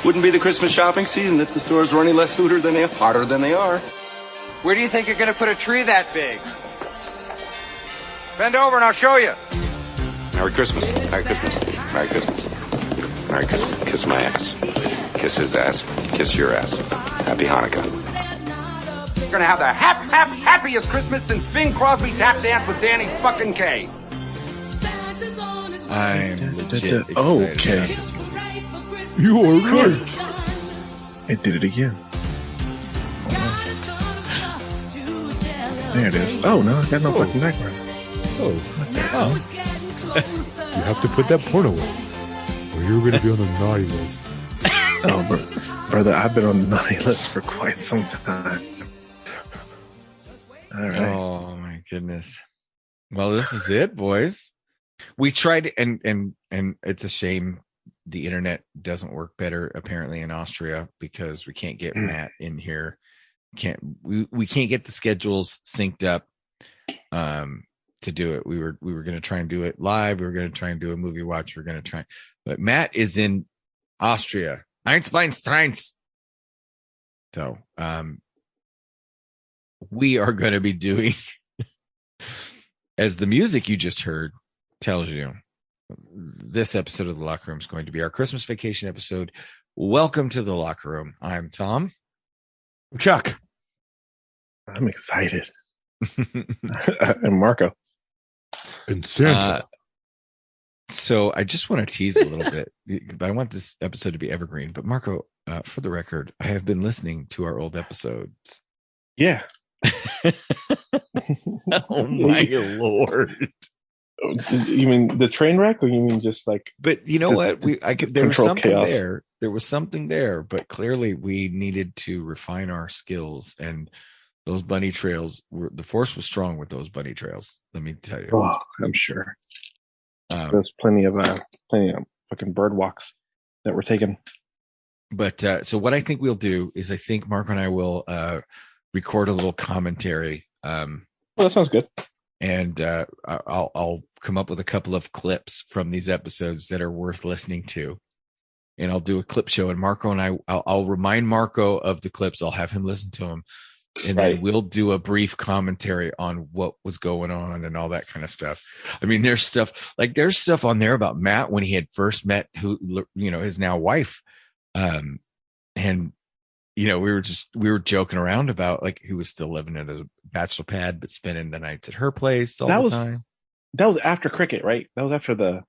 Wouldn't be the Christmas shopping season if the stores were any less hotter than they are. Where do you think you're going to put a tree that big? Bend over and I'll show you. Merry Christmas. Merry Christmas. Merry Christmas. Merry Christmas. Kiss my ass. Kiss his ass. Kiss your ass. Happy Hanukkah. You're going to have the happiest Christmas since Bing Crosby tap danced with Danny fucking Kaye. I'm legit excited. Okay. You are right. It did it again. There it is. Oh, no, I got no fucking background. You have to put that porn away, or you're going to be on the naughty list. Oh, brother, I've been on the naughty list for quite some time. All right. Oh, my goodness. Well, this is it, boys. We tried, and it's a shame the internet doesn't work better apparently in Austria because we can't get Matt in here. We can't get the schedules synced up to do it. We were going to try and do it live. We were going to try and do a movie watch. We're going to try, but Matt is in Austria. Eins. So we are going to be doing, as the music you just heard tells you, this episode of The Locker Room is going to be our Christmas vacation episode. Welcome to The Locker Room. I'm Tom. I'm Chuck. I'm excited. And Marco. And Santa. So I just want to tease a little bit. I want this episode to be evergreen. But Marco, for the record, I have been listening to our old episodes. Yeah. Oh my Lord. You mean the train wreck, or you mean just like? But you know what? There was something chaos. there. There was something there, but clearly we needed to refine our skills. And those bunny trails the force was strong with those bunny trails. Let me tell you. Oh, I'm sure. There's plenty of fucking bird walks that were taken. But so what I think we'll do is I think Mark and I will record a little commentary. Well, that sounds good. And I'll come up with a couple of clips from these episodes that are worth listening to. And I'll do a clip show. And Marco and I'll remind Marco of the clips. I'll have him listen to them. And then we'll do a brief commentary on what was going on and all that kind of stuff. I mean, there's stuff on there about Matt when he had first met his now wife. And we were joking around about like he was still living at a bachelor pad, but spending the nights at her place all the time. That was after cricket, right? That was after That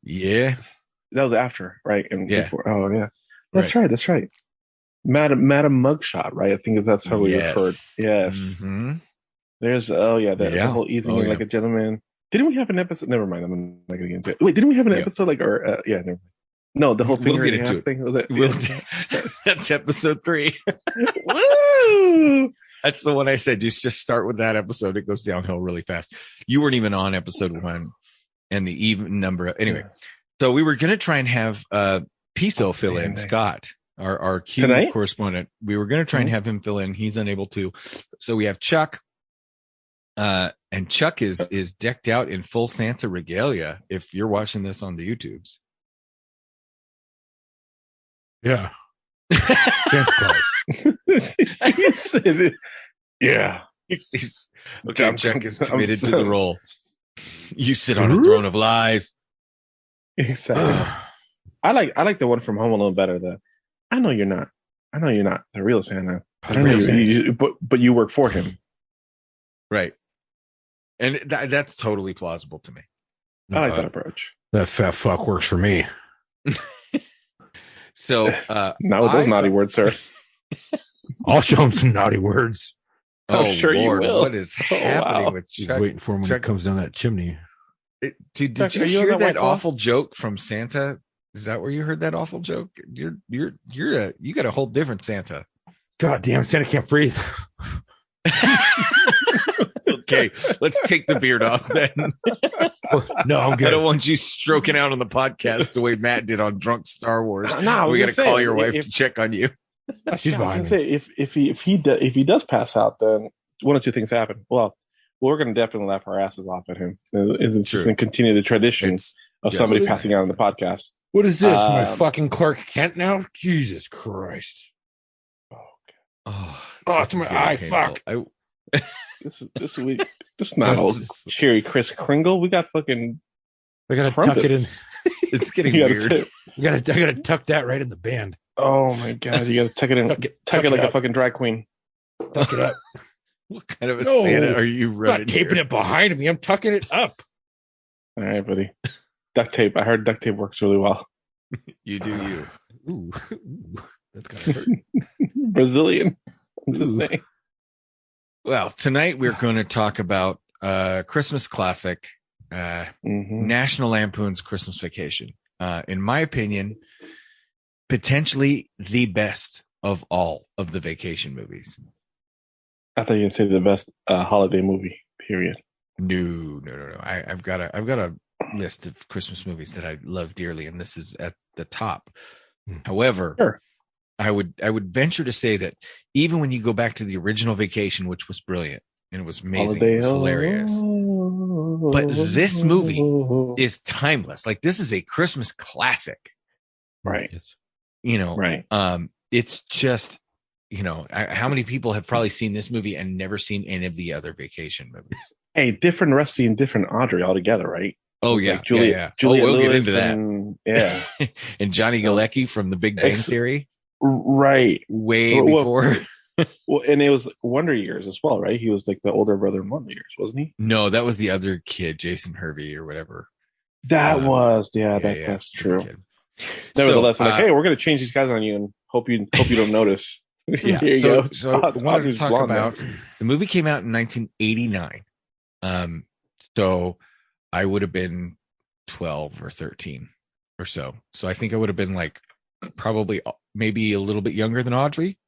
was after, right? And before. Oh yeah, that's right. That's right. Madam Mugshot, right? I think that's how we referred. Yes. Mm-hmm. There's the whole easing like a gentleman. Didn't we have an episode? Never mind. I'm not going to get into it. Wait, didn't we have an episode like never mind. No, the whole finger in ass thing. Was it? That's episode 3. Woo! That's the one I said. Just start with that episode. It goes downhill really fast. You weren't even on episode 1, and the even number. Anyway, so we were going to try and have Piso fill in Scott, our Q correspondent. We were going to try and have him fill in. He's unable to. So we have Chuck. And Chuck is decked out in full Santa regalia. If you're watching this on the YouTubes. Yeah. Santa Claus. He said it. Yeah. He's okay. Chuck is committed to the role. You sit on a throne of lies. Exactly. I like the one from Home Alone better. I know you're not the real Santa. I know you, but you work for him. Right. And that's totally plausible to me. I like that approach. That fat fuck works for me. So not with those naughty words, sir. I'll show him some naughty words. I'm sure Lord, you will. What is happening with Chuck? Just waiting for him when he comes down that chimney. Did you hear that awful joke from Santa? Is that where you heard that awful joke? You got a whole different Santa. God damn, Santa can't breathe. Okay, let's take the beard off then. No, I'm good. I don't want you stroking out on the podcast the way Matt did on Drunk Star Wars. No, we got to call your wife to check on you. She's behind me. If he does pass out, then one of two things happen. Well, we're going to definitely laugh our asses off at him. It's just going to continue the tradition of somebody passing out on the podcast. What is this? My fucking Clark Kent now? Jesus Christ. It's my eye. Fuck. This week. This is not old cherry Chris Kringle. We got fucking. I gotta Crumpets. tuck it in. It's getting weird. I gotta tuck that right in the band. Oh my god! You gotta tuck it in. Tuck it like a fucking drag queen. Tuck it up. What kind of a Santa are you running? I'm not taping it behind me. I'm tucking it up. All right, buddy. Duct tape. I heard duct tape works really well. You do you. Ooh, that's gonna hurt. Brazilian. I'm just saying. Well, tonight we're going to talk about Christmas classic, National Lampoon's Christmas Vacation. In my opinion, potentially the best of all of the vacation movies. I thought you were going to say the best holiday movie. Period. No. I've got a list of Christmas movies that I love dearly, and this is at the top. However, sure. I would venture to say that even when you go back to the original Vacation, which was brilliant and it was amazing, it was hilarious, but this movie is timeless. Like, this is a Christmas classic, right? You know, right? It's just, you know, how many people have probably seen this movie and never seen any of the other Vacation movies? Hey, different Rusty and different Audrey altogether, right? Oh yeah, like Julia we'll Lewis get into that. And, yeah, and Johnny Galecki from The Big Bang Theory. Right. Way before. Well, and it was Wonder Years as well, right? He was like the older brother in Wonder Years, wasn't he? No, that was the other kid, Jason Hervey or whatever. That's true. Nevertheless, so, hey, we're going to change these guys on you and hope you don't notice. Yeah. Here you go. So I wanted to talk about the movie came out in 1989. So I would have been 12 or 13 or so. So I think I would have been like probably maybe a little bit younger than Audrey.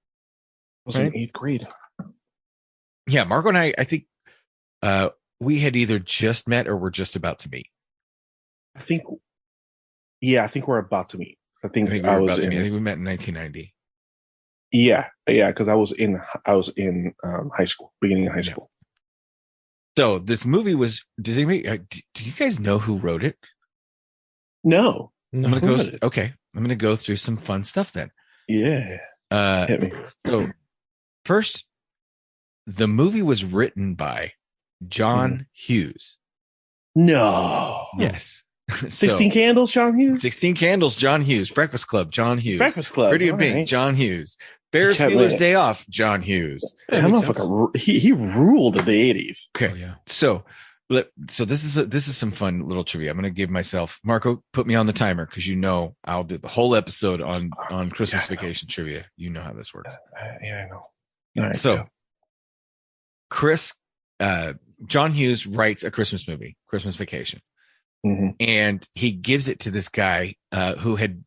I was in 8th grade. Yeah, Marco and I think we had either just met or were just about to meet. I think we're about to meet. I think we met in 1990. Yeah, because I was in high school, beginning of high school. So this movie was. Do you guys know who wrote it? No. I'm gonna go through some fun stuff then. Yeah. Hit me. So first, the movie was written by John Hughes. No. Yes. 16 Candles, John Hughes. 16 Candles, John Hughes. Breakfast Club, John Hughes. Breakfast Club. Pretty in Pink, John Hughes. Ferris Bueller's Day Off, John Hughes. That motherfucker, he ruled in the 80s. Okay. Oh, yeah. So this is some fun little trivia. I'm going to give myself, Marco, put me on the timer because I'll do the whole episode on Christmas Vacation trivia. You know how this works. Yeah, I know. All right, so John Hughes writes a Christmas movie, Christmas Vacation. Mm-hmm. And he gives it to this guy who had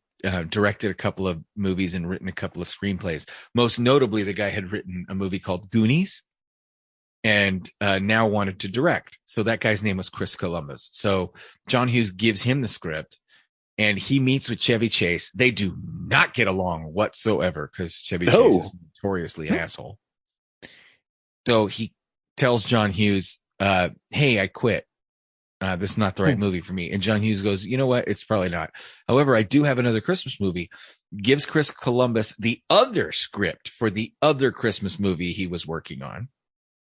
directed a couple of movies and written a couple of screenplays. Most notably, the guy had written a movie called Goonies and now wanted to direct. So that guy's name was Chris Columbus. So John Hughes gives him the script and he meets with Chevy Chase. They do not get along whatsoever because Chevy Chase is notoriously an asshole. So he tells John Hughes, hey, I quit. This is not the right movie for me. And John Hughes goes, you know what? It's probably not. However, I do have another Christmas movie. Gives Chris Columbus the other script for the other Christmas movie he was working on.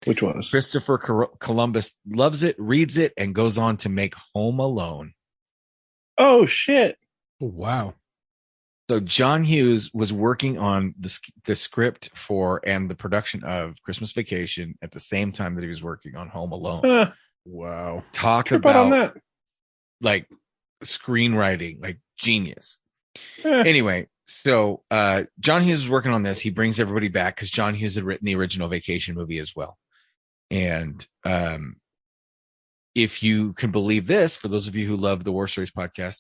Which was? Christopher Columbus loves it, reads it, and goes on to make Home Alone. Oh, shit. Oh, wow. So John Hughes was working on the script for and the production of Christmas Vacation at the same time that he was working on Home Alone. Wow. Talk about like screenwriting, like genius. Anyway, so John Hughes was working on this. He brings everybody back because John Hughes had written the original Vacation movie as well. And if you can believe this, for those of you who love the War Stories podcast,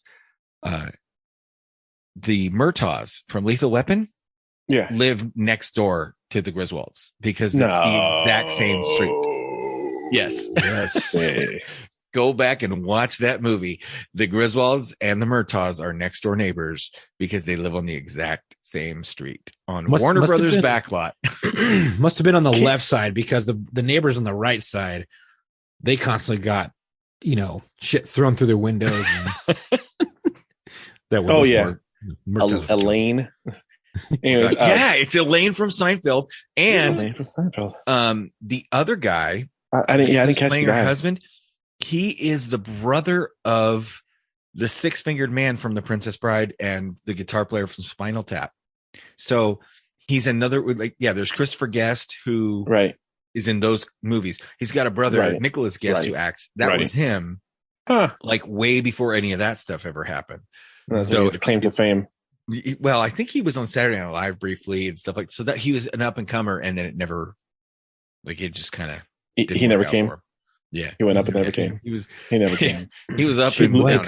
the Murtaughs from Lethal Weapon live next door to the Griswolds because it's the exact same street. Yes. Go back and watch that movie. The Griswolds and the Murtaughs are next door neighbors because they live on the exact same street on Warner Brothers backlot. Must have been on the left side because the neighbors on the right side, they constantly got, shit thrown through their windows. And That was Elaine. Anyways, yeah, it's Elaine from Seinfeld, and Elaine from Seinfeld. The other guy, I didn't catch playing the her guy. husband. He is the brother of the six-fingered man from The Princess Bride and the guitar player from Spinal Tap. So he's another, like, yeah, there's Christopher Guest, who is in those movies. He's got a brother, Nicholas Guest, who acts. That was him, like way before any of that stuff ever happened. So it's claim to fame. Well, I think he was on Saturday Night Live briefly and stuff like so. That he was an up and comer, and then it never, like, it just kind of he never came. Yeah, he went up and never came. He never came. He was up and down.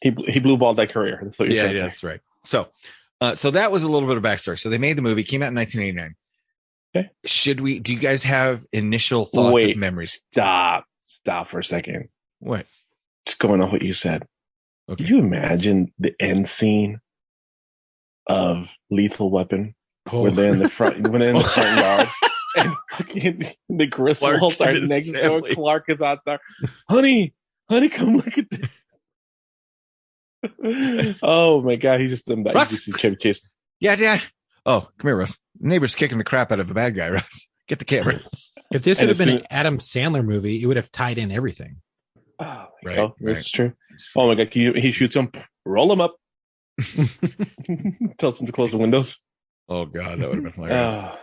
He blue balled that career. That's what yeah, that's right. So, so that was a little bit of backstory. So they made the movie, came out in 1989. Okay. Do you guys have initial thoughts and memories? Stop for a second. What? Just going off what you said. Okay. Can you imagine the end scene of Lethal Weapon when they're in the front, yard, and the Griswolds are next door? Clark is out there. Honey, come look at this. Oh my God, he's just done that. Russ! Chevy Chase. Yeah, Dad. Oh, come here, Russ. The neighbor's kicking the crap out of a bad guy, Russ. Get the camera. If this would have been an Adam Sandler movie, it would have tied in everything. Oh, this is true. Oh my God, he shoots him, roll him up, tells him to close the windows. Oh God, that would have been hilarious.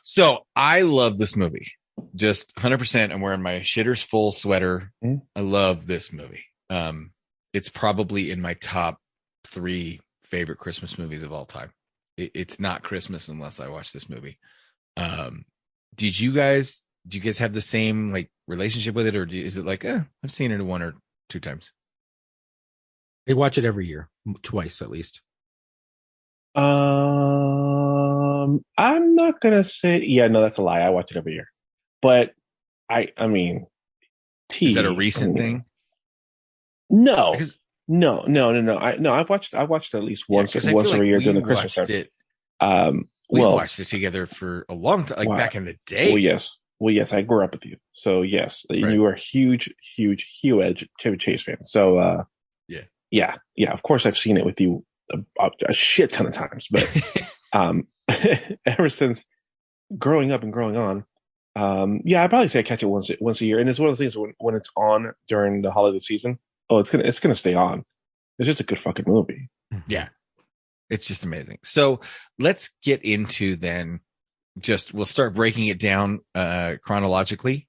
So I love this movie. Just 100%. I'm wearing my Shitters Full sweater. I love this movie. It's probably in my top 3 favorite Christmas movies of all time. It's not Christmas unless I watch this movie. Do you guys have the same like relationship with it, or is it like I've seen it 1 or 2 times? I watch it every year, twice at least. I'm not gonna say. Yeah, no, that's a lie. I watch it every year, but I mean, is that a recent thing? No. I've watched it at least once every year during the Christmas time. We watched it together for a long time, like back in the day. Well, yes, I grew up with you, so yes, you were a huge Chevy Chase fan. So, yeah. Of course, I've seen it with you a shit ton of times, but ever since growing up and growing on, I'd probably say I catch it once a year, and it's one of the things when it's on during the holiday season. Oh, it's gonna stay on. It's just a good fucking movie. Yeah, it's just amazing. So let's get into then. We'll start breaking it down chronologically.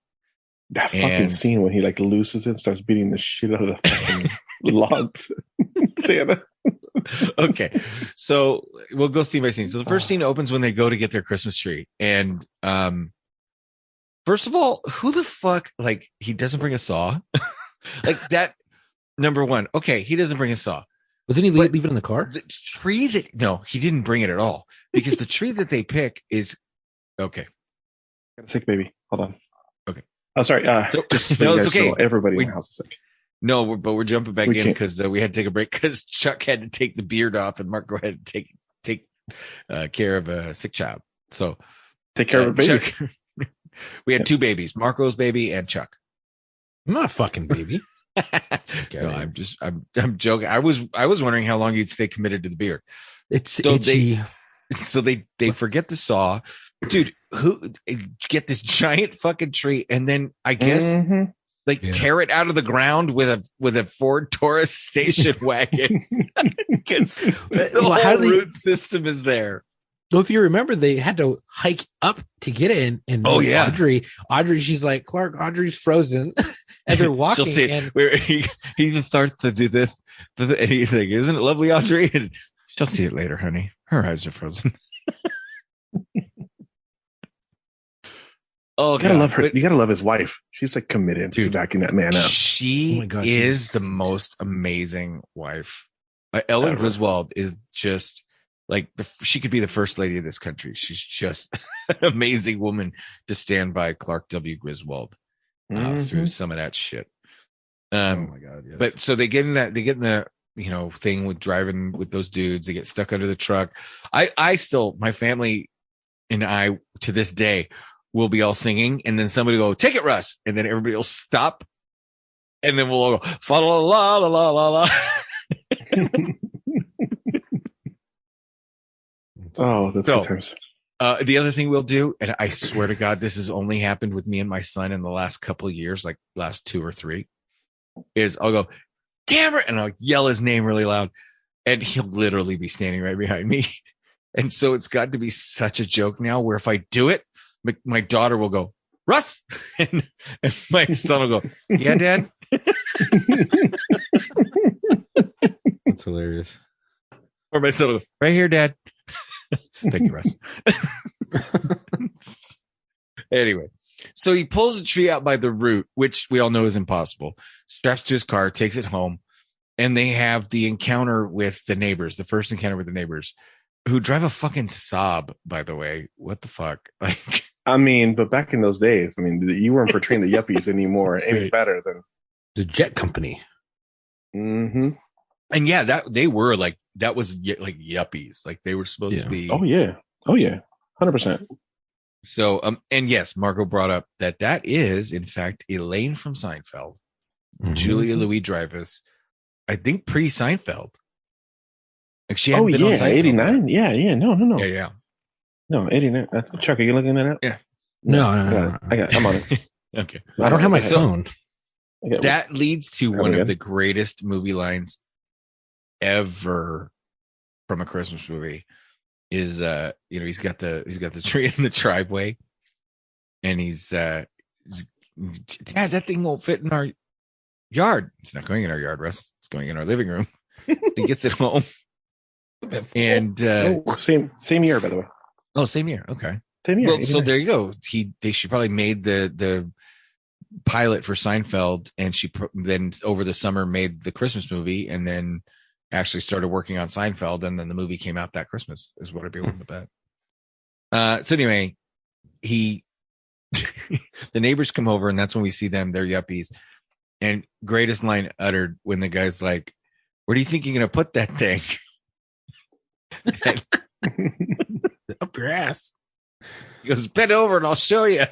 That fucking scene when he like looses it and starts beating the shit out of the fucking logs. Santa. Okay, so we'll go scene by scene. So the first scene opens when they go to get their Christmas tree, and first of all, who the fuck, like, he doesn't bring a saw? Like that. Number one, okay, he doesn't bring a saw. But didn't he leave it in the car? The tree no, he didn't bring it at all, because the tree that they pick is okay. Got a sick baby. Hold on. Okay. Oh, sorry. No, it's okay. Everybody in the house is sick. No, but we're jumping back in because we had to take a break because Chuck had to take the beard off and Marco had to take care of a sick child. So take care of a baby. Chuck, we had 2 babies, Marco's baby and Chuck. I'm not a fucking baby. No, I'm joking. I was wondering how long you'd stay committed to the beard. It's so itchy. They forget the saw, dude. Who get this giant fucking tree and then I guess tear it out of the ground with a Ford Taurus station wagon because the whole root system is there. So if you remember, they had to hike up to get in. And Audrey, she's like, Clark, Audrey's frozen. And they're walking. She'll say, where he starts to do this. And he's like, isn't it lovely, Audrey? And she'll see it later, honey. Her eyes are frozen. Oh, you gotta love her. You gotta love his wife. She's like committed to backing that man up. She is the most amazing wife. Ellen Griswold is just like she could be the first lady of this country. She's just an amazing woman to stand by Clark W. Griswold through some of that shit. Oh my God! Yes. But so they get in the thing with driving with those dudes. They get stuck under the truck. I still, my family and I to this day will be all singing, and then somebody will go, "Take it, Russ," and then everybody will stop, and then we'll all go, "Fa la la la la la la." Oh, that's good times. The other thing we'll do, and I swear to God, this has only happened with me and my son in the last couple of years, like last 2 or 3, is I'll go, Cameron, and I'll yell his name really loud, and he'll literally be standing right behind me. And so it's got to be such a joke now where if I do it, my daughter will go, Russ, and my son will go, yeah, Dad. That's hilarious. Or my son will go, right here, Dad. Thank you, Russ. Anyway, so he pulls a tree out by the root, which we all know is impossible, straps to his car, takes it home, and they have the encounter with the neighbors, the first encounter with the neighbors, who drive a fucking Saab, by the way. What the fuck? Like, I mean, but back in those days, I mean, you weren't portraying the yuppies anymore any better than the jet company. Mm-hmm. And yeah, that was like yuppies. Like they were supposed to be. Oh yeah. 100%. So, and yes, Marco brought up that is in fact Elaine from Seinfeld, Julia Louis-Dreyfus, I think pre-Seinfeld. Like she hadn't been on Seinfeld 89. Yet. Yeah. No. Yeah. No, 89. Chuck, are you looking that up? Yeah. No. I'm on it. Okay. I don't have my phone. That leads to one of the greatest movie lines ever from a Christmas movie. Is he's got the tree in the driveway, and he's Dad, that thing won't fit in our yard. It's not going in our yard, Russ. It's going in our living room. He gets it home, and same year, by the way. Oh, same year. Okay, same year. Well, so there you go. She probably made the pilot for Seinfeld, and she then over the summer made the Christmas movie, and then actually started working on Seinfeld, and then the movie came out that Christmas, is what I'd be willing to bet. So anyway, the neighbors come over, and that's when we see them. They're yuppies. And greatest line uttered when the guy's like, where do you think you're going to put that thing? Up your ass. He goes, bend over and I'll show you.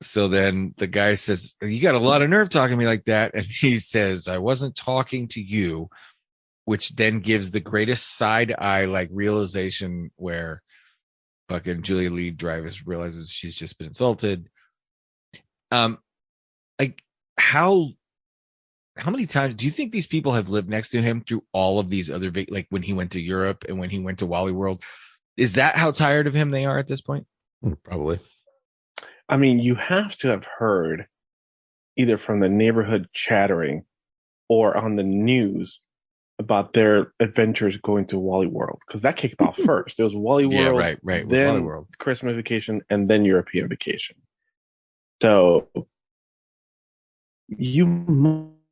So then the guy says, you got a lot of nerve talking to me like that. And he says, I wasn't talking to you, which then gives the greatest side eye like realization where fucking Julia Louis-Dreyfus realizes she's just been insulted. Like how many times do you think these people have lived next to him through all of these other, like when he went to Europe and when he went to Wally World? Is that how tired of him they are at this point? Probably. I mean, you have to have heard either from the neighborhood chattering or on the news about their adventures going to Wally World, because that kicked off first. There was Wally World, right. Then Wally World, Christmas vacation, and then European vacation. So you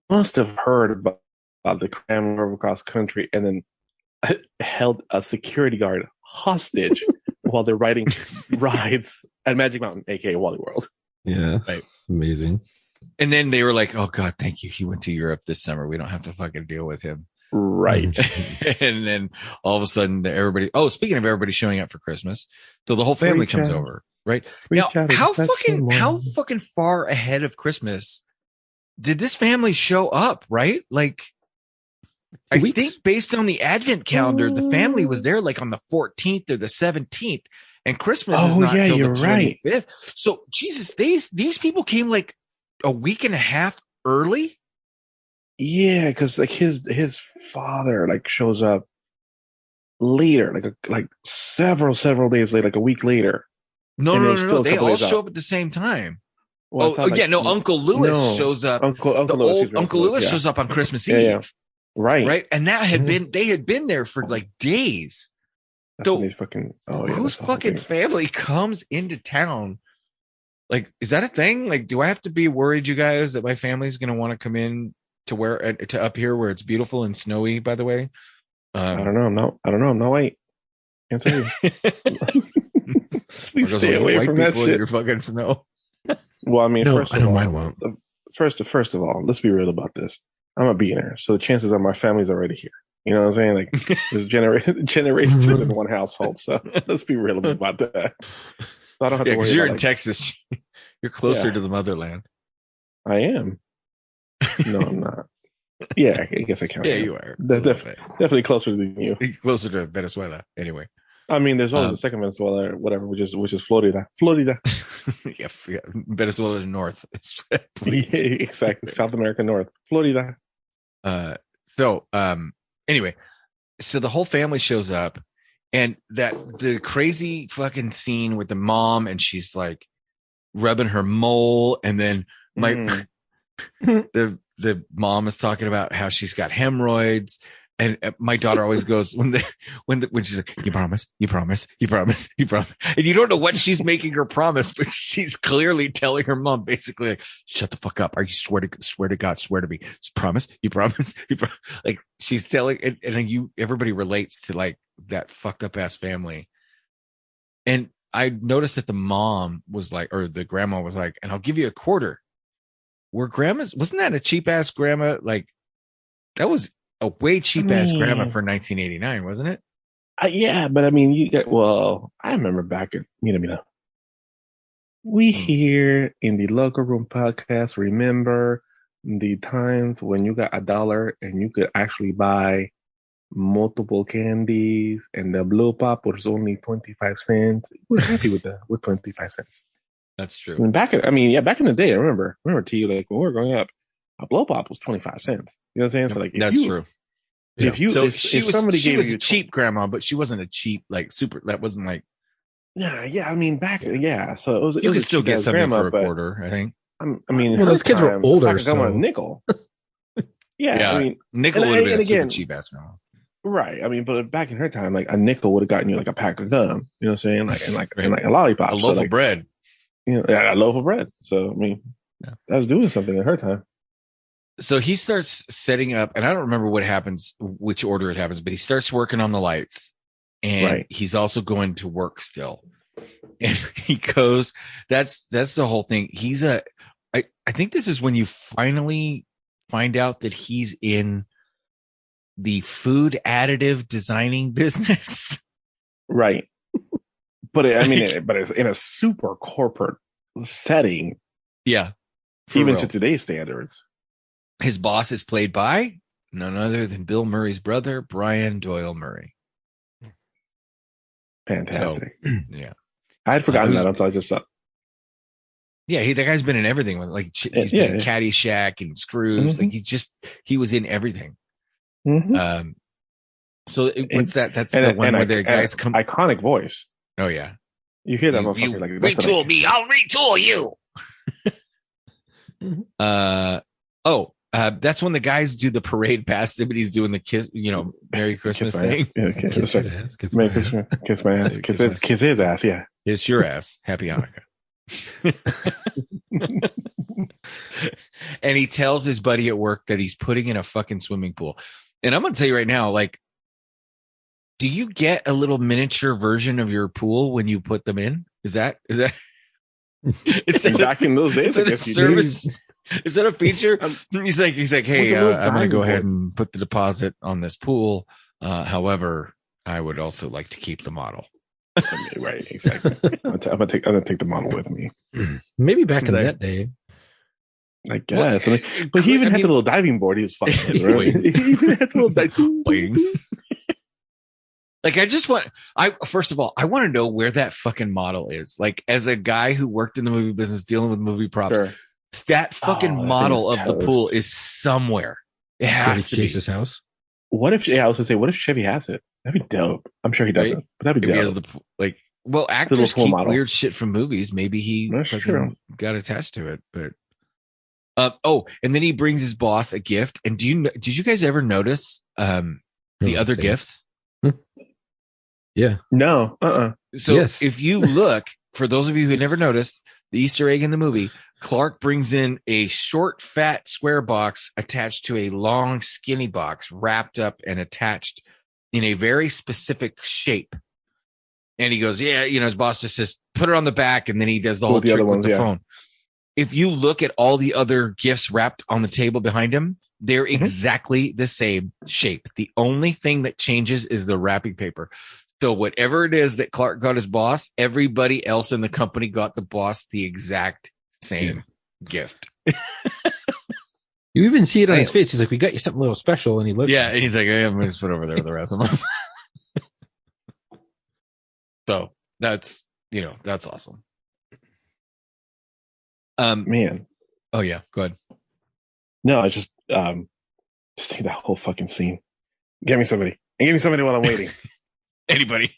must have heard about the crime across country, and then held a security guard hostage while they're riding rides at Magic Mountain, aka Wally World. Yeah, right. Amazing. And then they were like, "Oh God, thank you. He went to Europe this summer. We don't have to fucking deal with him." Right. And then all of a sudden, everybody. Oh, speaking of everybody showing up for Christmas, so the whole family comes over. Right now, how fucking far ahead of Christmas did this family show up? Right, like. I think based on the Advent calendar, the family was there like on the 14th or the 17th, and Christmas is not until the 25th. Right. So Jesus, these people came like a week and a half early. Yeah, because like his father like shows up later, like several days later, like a week later. No. They all show up at the same time. Well, Uncle Lewis shows up. Uncle Lewis shows up on Christmas Eve. Yeah. Right. And that had they had been there for like days. That's so whose fucking family comes into town? Like, is that a thing? Like, do I have to be worried, you guys, that my family's going to want to come in to up here where it's beautiful and snowy, by the way? I don't know. I don't know. No, wait. Can't tell you. Please stay away from that shit. Your fucking snow. Well, I mean, mine won't. First of all, let's be real about this. I'm a beginner, so the chances are my family's already here. You know what I'm saying? Like, there's generations in one household. So let's be real about that. So I don't have to worry. Because you're in Texas, you're closer to the motherland. I am. No, I'm not. Yeah, I guess I count. Yeah, you are. Definitely closer than you. Closer to Venezuela, anyway. I mean, there's always a second Venezuela or whatever, which is Florida. yeah, Venezuela to north. Yeah, exactly. South America north. Florida. Anyway, so the whole family shows up, and the crazy fucking scene with the mom, and she's like rubbing her mole, and then the mom is talking about how she's got hemorrhoids. And my daughter always goes when she's like, you promise, and you don't know what she's making her promise, but she's clearly telling her mom basically like, shut the fuck up. Are you swear to God, swear to me, promise, you promise, like she's telling, and everybody relates to like that fucked up ass family. And I noticed that the mom was like, or the grandma was like, and I'll give you a quarter. Where grandma's, wasn't that a cheap ass grandma? Like that was a way cheap ass grandma for 1989, wasn't it? Yeah, but I mean, I remember back in, we here in the Local Room podcast, remember the times when you got $1 and you could actually buy multiple candies and the Blue Pop was only 25 cents. We're happy with 25 cents. That's true. I mean, back in the day, I remember to you, like when we were growing up, a Blow Pop was 25 cents. You know what I'm saying? So like, that's true. If somebody gave you a cheap grandma, but she wasn't a cheap, like super, that wasn't like, yeah. I mean, back, yeah. So you could still get something for a quarter, I think. I mean, those kids were older. So a nickel. Yeah, I mean, nickel would have been a super cheap ass grandma. Right. I mean, but back in her time, like a nickel would have gotten you like a pack of gum. You know what I'm saying? Like and a lollipop, a loaf of bread. A loaf of bread. So I mean, that was doing something in her time. So he starts setting up, and I don't remember what happens, which order it happens, but he starts working on the lights, and he's also going to work still. And he goes, that's the whole thing. I think this is when you finally find out that he's in the food additive designing business. Right. But it's in a super corporate setting. Yeah. Even to today's standards. His boss is played by none other than Bill Murray's brother, Brian Doyle Murray. Fantastic. So, yeah. I had forgotten that until I just saw. Yeah, that guy's been in everything. Like he's been in Caddyshack and Scrooge. Mm-hmm. Like he was in everything. Mm-hmm. So what's that? That's the one where the guys come. Iconic voice. Oh yeah. You hear that motherfucker like retool me. I'll retool you. That's when the guys do the parade past him, and he's doing the kiss, Merry Christmas thing. Kiss his ass. Kiss my ass. Kiss his ass. Yeah. Kiss your ass. Happy Hanukkah. And he tells his buddy at work that he's putting in a fucking swimming pool. And I'm gonna tell you right now, like, do you get a little miniature version of your pool when you put them in? Is that back in those days? Is that a service? Is that a feature? He's like, hey, I'm going to go ahead and put the deposit on this pool. However, I would also like to keep the model. Right, exactly. I'm gonna take the model with me. Maybe back in that day. I guess. But he even had the little diving board. He was fine. Right? He even had the little diving board. Like, first of all, I want to know where that fucking model is. Like, as a guy who worked in the movie business dealing with movie props, sure. That fucking model of the pool is somewhere. It has to be Chase's house. What if? Yeah, I was gonna say, what if Chevy has it? That'd be dope. I'm sure he doesn't, right? But that'd be dope. Actors keep weird shit from movies. Maybe he got attached to it. But and then he brings his boss a gift. And did you guys ever notice the other gifts? Yeah. No. So if you look, for those of you who never noticed, the Easter egg in the movie, Clark brings in a short, fat, square box attached to a long, skinny box, wrapped up and attached in a very specific shape. And he goes, his boss just says, put it on the back. And then he does the whole trick with the phone. If you look at all the other gifts wrapped on the table behind him, they're exactly the same shape. The only thing that changes is the wrapping paper. So whatever it is that Clark got his boss, everybody else in the company got the boss the exact same gift. You even see it on his face. He's like, "We got you something a little special," and he looks. Yeah, and he's like, "Hey, I'm gonna just put over there with the rest of them." So that's awesome. Man. Oh yeah, go ahead. No, I just think that whole fucking scene. Get me somebody. And give me somebody while I'm waiting. Anybody.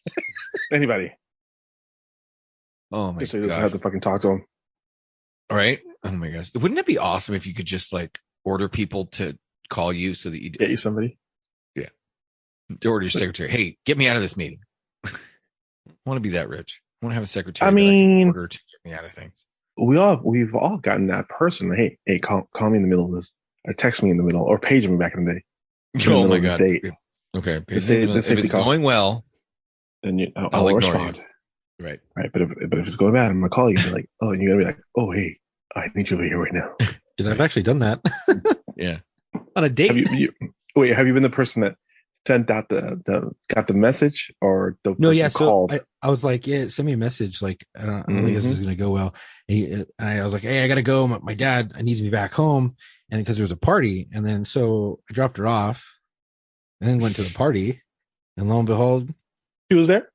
Oh my god. Just so you don't have to fucking talk to him. All right. Oh my gosh. Wouldn't it be awesome if you could just like order people to call you so that you get you somebody? Yeah. Order your secretary. Hey, get me out of this meeting. I want to be that rich. I want to have a secretary. I mean, order to get me out of things. We've all gotten that person. Hey, call me in the middle of this, or text me in the middle, or page me back in the day. Oh my god. Okay. If it's going well, then I'll respond. You. Right. But if it's going bad, I'm gonna call you and be like, oh, and you're gonna be like, oh, hey, I need you over here right now. Dude, I've actually done that. Yeah. On a date. Have you been the person that sent out got the message, or the person called? I was like, yeah, send me a message. Like, I don't think this is gonna go well. And I was like, hey, I gotta go. My dad needs me back home, and because there was a party, and then so I dropped her off, and then went to the party, and lo and behold, he was there.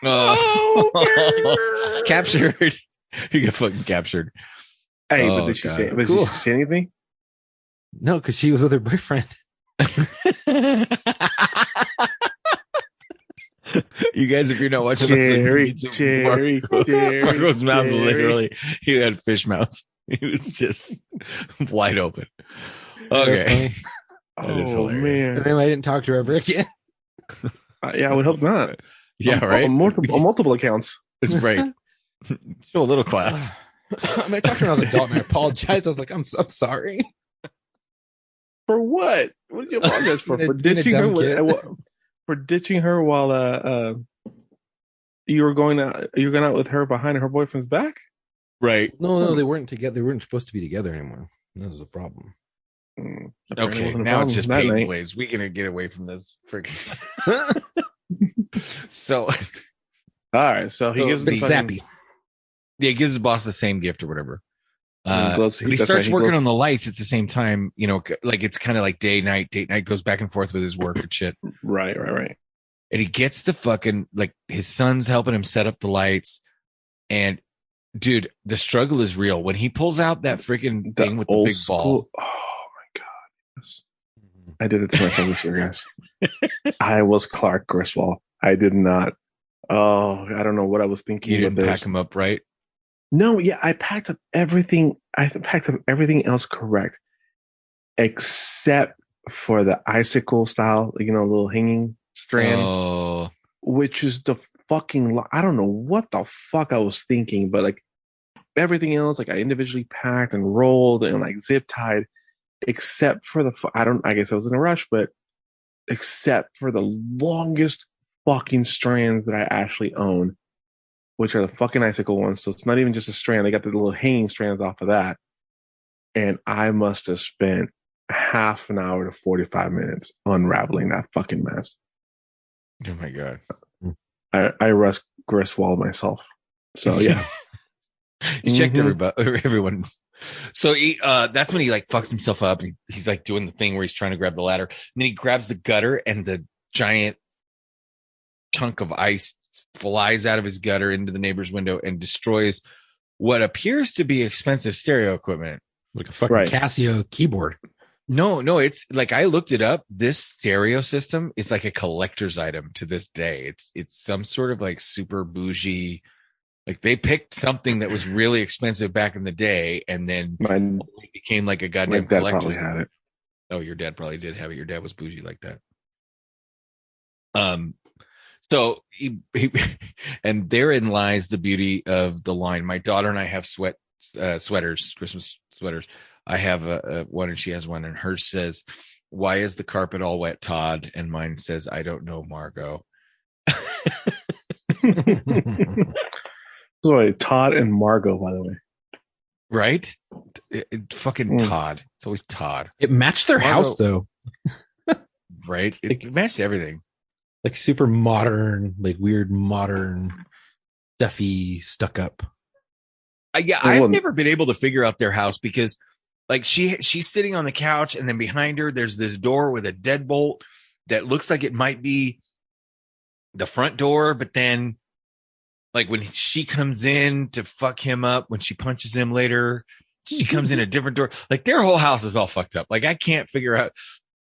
Oh, captured. You got fucking captured. Hey, but did she say anything? No, because she was with her boyfriend. You guys, if you're not watching Jerry, Marco's mouth literally, he had fish mouth. He was just wide open. Okay. Oh man! And then I didn't talk to her ever again. Yeah, I would hope not. Yeah, right. On multiple accounts. That's right. Show a little class. I mean, I talked to her when I was an adult, and I apologized. I was like, I'm so sorry. For what? What did you apologize for? For ditching her? For ditching her while you were going out with her behind her boyfriend's back? Right. No, they weren't together. They weren't supposed to be together anymore. That was the problem. Okay, now it's just pain plays. We're gonna get away from this freaking. So, all right. So he gives zappy. Yeah, he gives his boss the same gift or whatever. He starts working on the lights at the same time. You know, like it's kind of like day night. Date night goes back and forth with his work and shit. Right. And he gets the fucking like his son's helping him set up the lights, and dude, the struggle is real when he pulls out that freaking thing with the big ball. Oh my god! Yes. I did it to myself this year, guys. I was Clark Griswold. I did not. Oh, I don't know what I was thinking. You didn't pack him up right? No, yeah, I packed up everything. I packed up everything else correct, except for the icicle style, little hanging strand, which is the fucking. I don't know what the fuck I was thinking, but like everything else, like I individually packed and rolled and like zip tied, except for the. I guess I was in a rush, but except for the longest fucking strands that I actually own, which are the fucking icicle ones. So it's not even just a strand. They got the little hanging strands off of that. And I must have spent half an hour to 45 minutes unraveling that fucking mess. Oh my God. I Russ Griswold myself. So yeah. You checked everyone. So that's when he like fucks himself up. And he's like doing the thing where he's trying to grab the ladder. And then he grabs the gutter and the giant chunk of ice flies out of his gutter into the neighbor's window and destroys what appears to be expensive stereo equipment. Like a fucking Casio keyboard. No, it's like I looked it up. This stereo system is like a collector's item to this day. It's some sort of like super bougie. Like they picked something that was really expensive back in the day, and then it became like a goddamn collector's. Probably had it. Oh, your dad probably did have it. Your dad was bougie like that. So he and therein lies the beauty of the line. My daughter and I have sweaters, Christmas sweaters. I have one and she has one, and hers says, "Why is the carpet all wet, Todd?" And mine says, "I don't know, Margot." Sorry, Todd and Margot, by the way. Right? Fucking Todd. It's always Todd. It matched their house though. Right? It matched everything. Like super modern, like weird modern, stuffy, stuck up. I've never been able to figure out their house because Like she's sitting on the couch, and then behind her, there's this door with a deadbolt that looks like it might be the front door, but then like when she comes in to fuck him up, when she punches him later, she comes in a different door. Like their whole house is all fucked up. Like I can't figure out,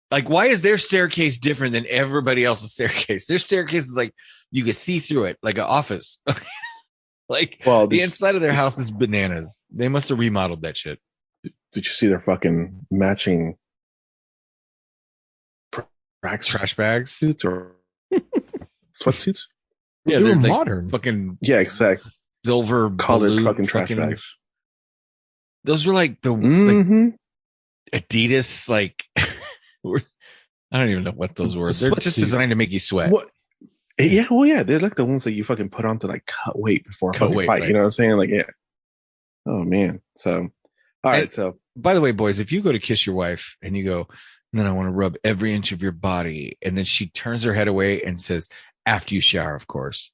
like, why is their staircase different than everybody else's staircase? Their staircase is like you can see through it, like an office. Like, well, the inside of their house is bananas. They must have remodeled that shit. Did you see their fucking matching trash bags suits or sweatsuits? Yeah, they're like modern. Fucking exactly. Silver colored fucking trash bags. Those were like the like Adidas, like I don't even know what those were. They're just designed to make you sweat. What? Yeah, well, yeah, they're like the ones that you fucking put on to like cut weight before a fucking fight. Right. You know what I'm saying? Like, yeah. Oh man. So, all right. So, by the way, boys, if you go to kiss your wife and you go, then I want to rub every inch of your body, and then she turns her head away and says, after you shower, of course.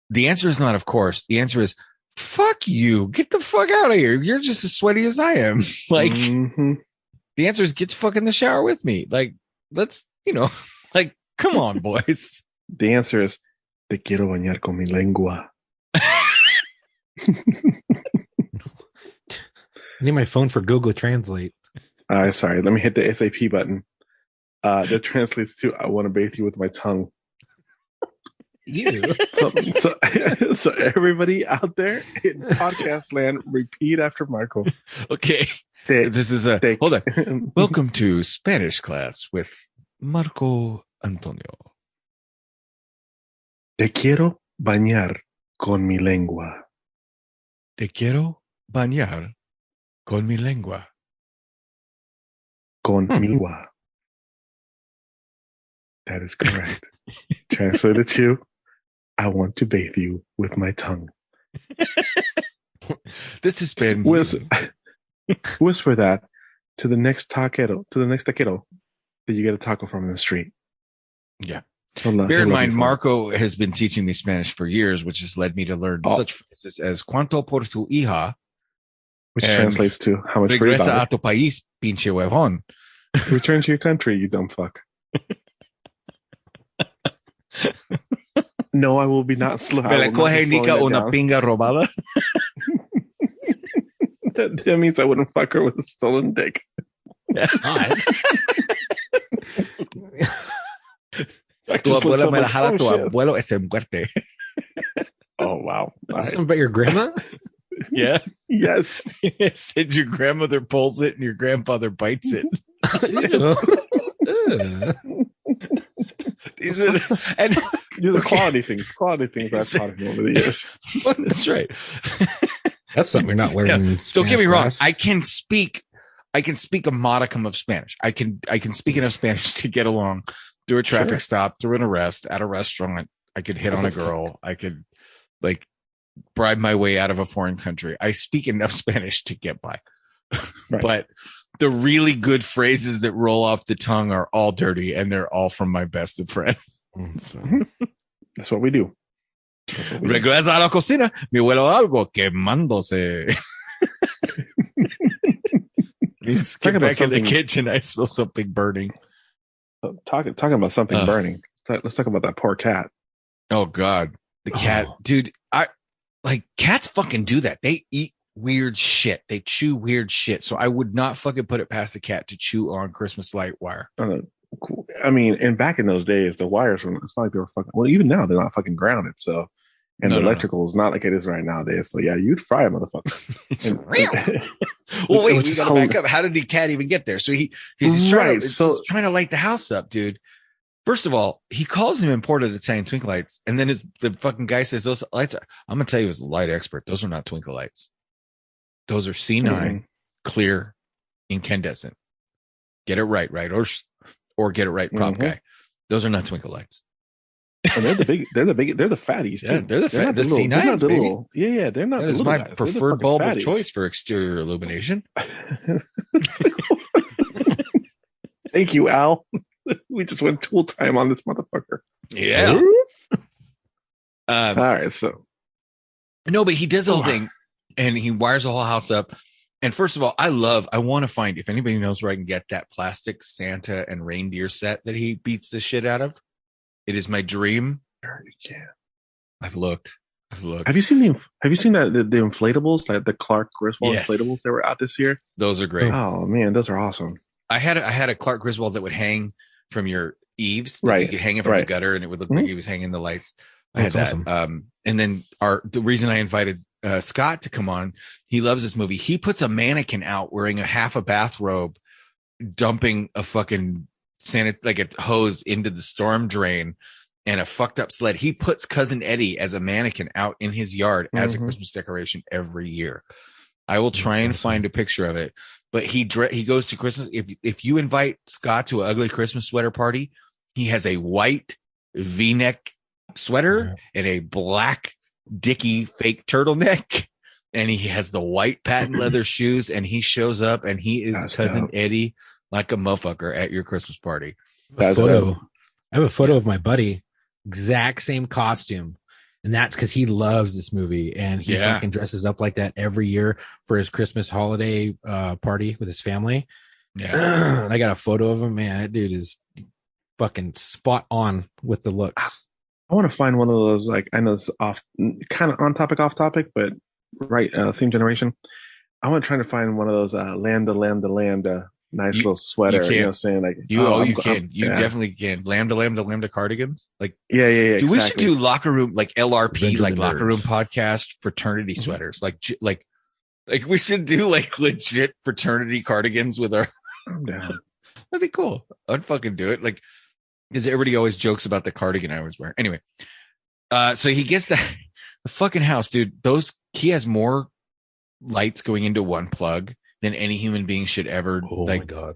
The answer is not, of course. The answer is, fuck you. Get the fuck out of here. You're just as sweaty as I am. Like, the answer is get the fuck in the shower with me. Like, let's, like, come on, boys. The answer is, te quiero bañar con mi lengua. I need my phone for Google Translate. Sorry. Let me hit the SAP button. That translates to, I want to bathe you with my tongue. You. So everybody out there in podcast land, repeat after Marco. Okay. This is hold on. Welcome to Spanish class with Marco Antonio. Te quiero bañar con mi lengua. Te quiero bañar con mi lengua. Con mi lengua. That is correct. Translated to, I want to bathe you with my tongue. This has been whisper that to the next taquero that you get a taco from in the street. Yeah. Bear in mind, Marco has been teaching me Spanish for years, which has led me to learn such phrases as "Cuánto por tu hija," which translates to "How much for your daughter?" Regresa a tu país, pinche huevón. Return to your country, you dumb fuck. No, I will be not slow. Me la coge Nica una pinga robada. That means I wouldn't fuck her with a stolen dick. Tu abuela me la jala, tu abuelo es en muerte. Oh, wow. Something about your grandma? Yeah. Yes. It said your grandmother pulls it and your grandfather bites it. These are quality things. Quality things I've taught him over the years. That's right. That's something you're not learning. Yeah. Don't get me wrong. I can speak a modicum of Spanish. I can speak enough Spanish to get along through a traffic stop, through an arrest, at a restaurant. I could hit on a girl. I could like bribe my way out of a foreign country. I speak enough Spanish to get by. Right. But the really good phrases that roll off the tongue are all dirty, and they're all from my best friend. So, that's what we do. Regresa a la cocina, mi huelo algo quemándose. Get back in the kitchen, I smell something burning. Talking about something burning. Let's talk about that poor cat. Oh God, the cat, dude. Cats fucking do that. They eat weird shit. They chew weird shit. So I would not fucking put it past the cat to chew on Christmas light wire. I mean, and back in those days, the wires were, it's not like they were fucking, well, even now they're not fucking grounded. So, and the electrical is not like it is right nowadays. So yeah, you'd fry a motherfucker. It's real. Well, wait, we gotta back up. How did the cat even get there? So he's trying to light the house up, dude. First of all, he calls them imported Italian twinkle lights, and then the fucking guy says those lights are, I'm gonna tell you as a light expert, those are not twinkle lights. Those are C9, clear, incandescent. Get it right, or get it right, prop guy. Those are not twinkle lights. And they're the fatties too. Yeah, they're the C9s, they're not the baby. little, yeah, they're not. That is my preferred bulb of choice for exterior illumination. Thank you, Al. We just went tool time on this motherfucker. Yeah. All right, so no, but he does the whole thing, and he wires the whole house up. And first of all, I want to find, if anybody knows where I can get that plastic Santa and reindeer set that he beats the shit out of. It is my dream. Yeah. I've looked. Have you seen the inflatables, like the Clark Griswold inflatables that were out this year? Those are great. Oh man, those are awesome. I had a Clark Griswold that would hang from your eaves. Right. You could hang it from the gutter and it would look like he was hanging the lights. I had that. Awesome. And then the reason I invited Scott to come on, he loves this movie. He puts a mannequin out wearing half a bathrobe, dumping a fucking like a hose into the storm drain and a fucked up sled. He puts Cousin Eddie as a mannequin out in his yard as a Christmas decoration every year. I will try and find a picture of it. But he goes to Christmas. If you invite Scott to an ugly Christmas sweater party, he has a white V-neck sweater and a black Dickie fake turtleneck, and he has the white patent leather shoes, and he shows up and he is Cousin Eddie like a motherfucker at your Christmas party. I have a photo of my buddy, exact same costume. And that's because he loves this movie, and he fucking dresses up like that every year for his Christmas holiday party with his family. Yeah. And I got a photo of him. Man, that dude is fucking spot on with the looks. I want to find one of those, like, I know it's kind of on topic, off topic, but same generation. I want to try to find one of those Lambda, nice little sweater. You know what I'm saying? Like, you can. You definitely can. Lambda cardigans. Like, yeah. Dude, we should do locker room, like LRP, like locker room podcast fraternity sweaters. Like we should do like legit fraternity cardigans with our. I'm down. That'd be cool. I'd fucking do it. Like, because everybody always jokes about the cardigan I always wear. Anyway, so he gets the fucking house, dude. He has more lights going into one plug than any human being should ever. Oh my god!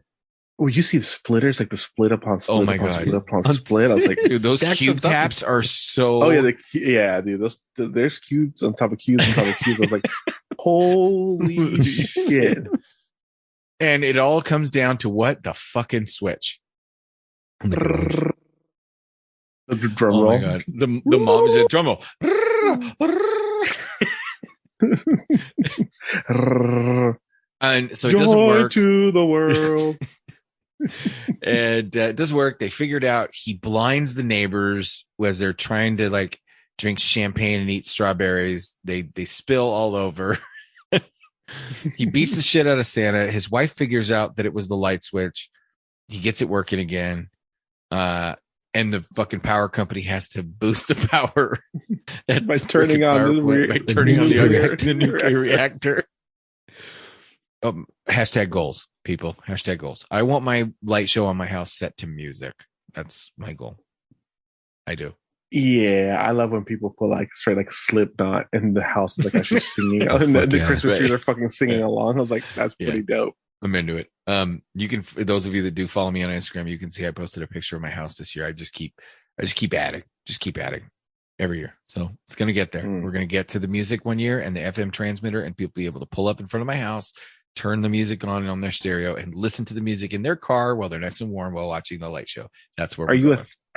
Oh, you see the splitters, like the split upon split. Oh my god! Split upon split. I was like, dude, those cube taps are so. Oh yeah, dude. There's cubes on top of cubes on top of cubes. I was like, holy shit! And it all comes down to what? The fucking switch. The drum roll. Oh my god! The mom is a drum roll. And so it doesn't work. To the world. And it doesn't work. They figured out he blinds the neighbors as they're trying to like drink champagne and eat strawberries. They spill all over. He beats the shit out of Santa. His wife figures out that it was the light switch. He gets it working again. And the fucking power company has to boost the power by turning on the nuclear reactor. Hashtag goals, people. Hashtag goals. I want my light show on my house set to music. That's my goal. I do. Yeah, I love when people put like straight like Slipknot in the house, like actually singing. And the Christmas trees are fucking singing along. I was like, that's pretty dope. I'm into it. You can, for those of you that do follow me on Instagram, you can see I posted a picture of my house this year. I just keep adding every year. So it's going to get there. We're going to get to the music one year and the FM transmitter, and people be able to pull up in front of my house, turn the music on their stereo, and listen to the music in their car while they're nice and warm while watching the light show. That's where are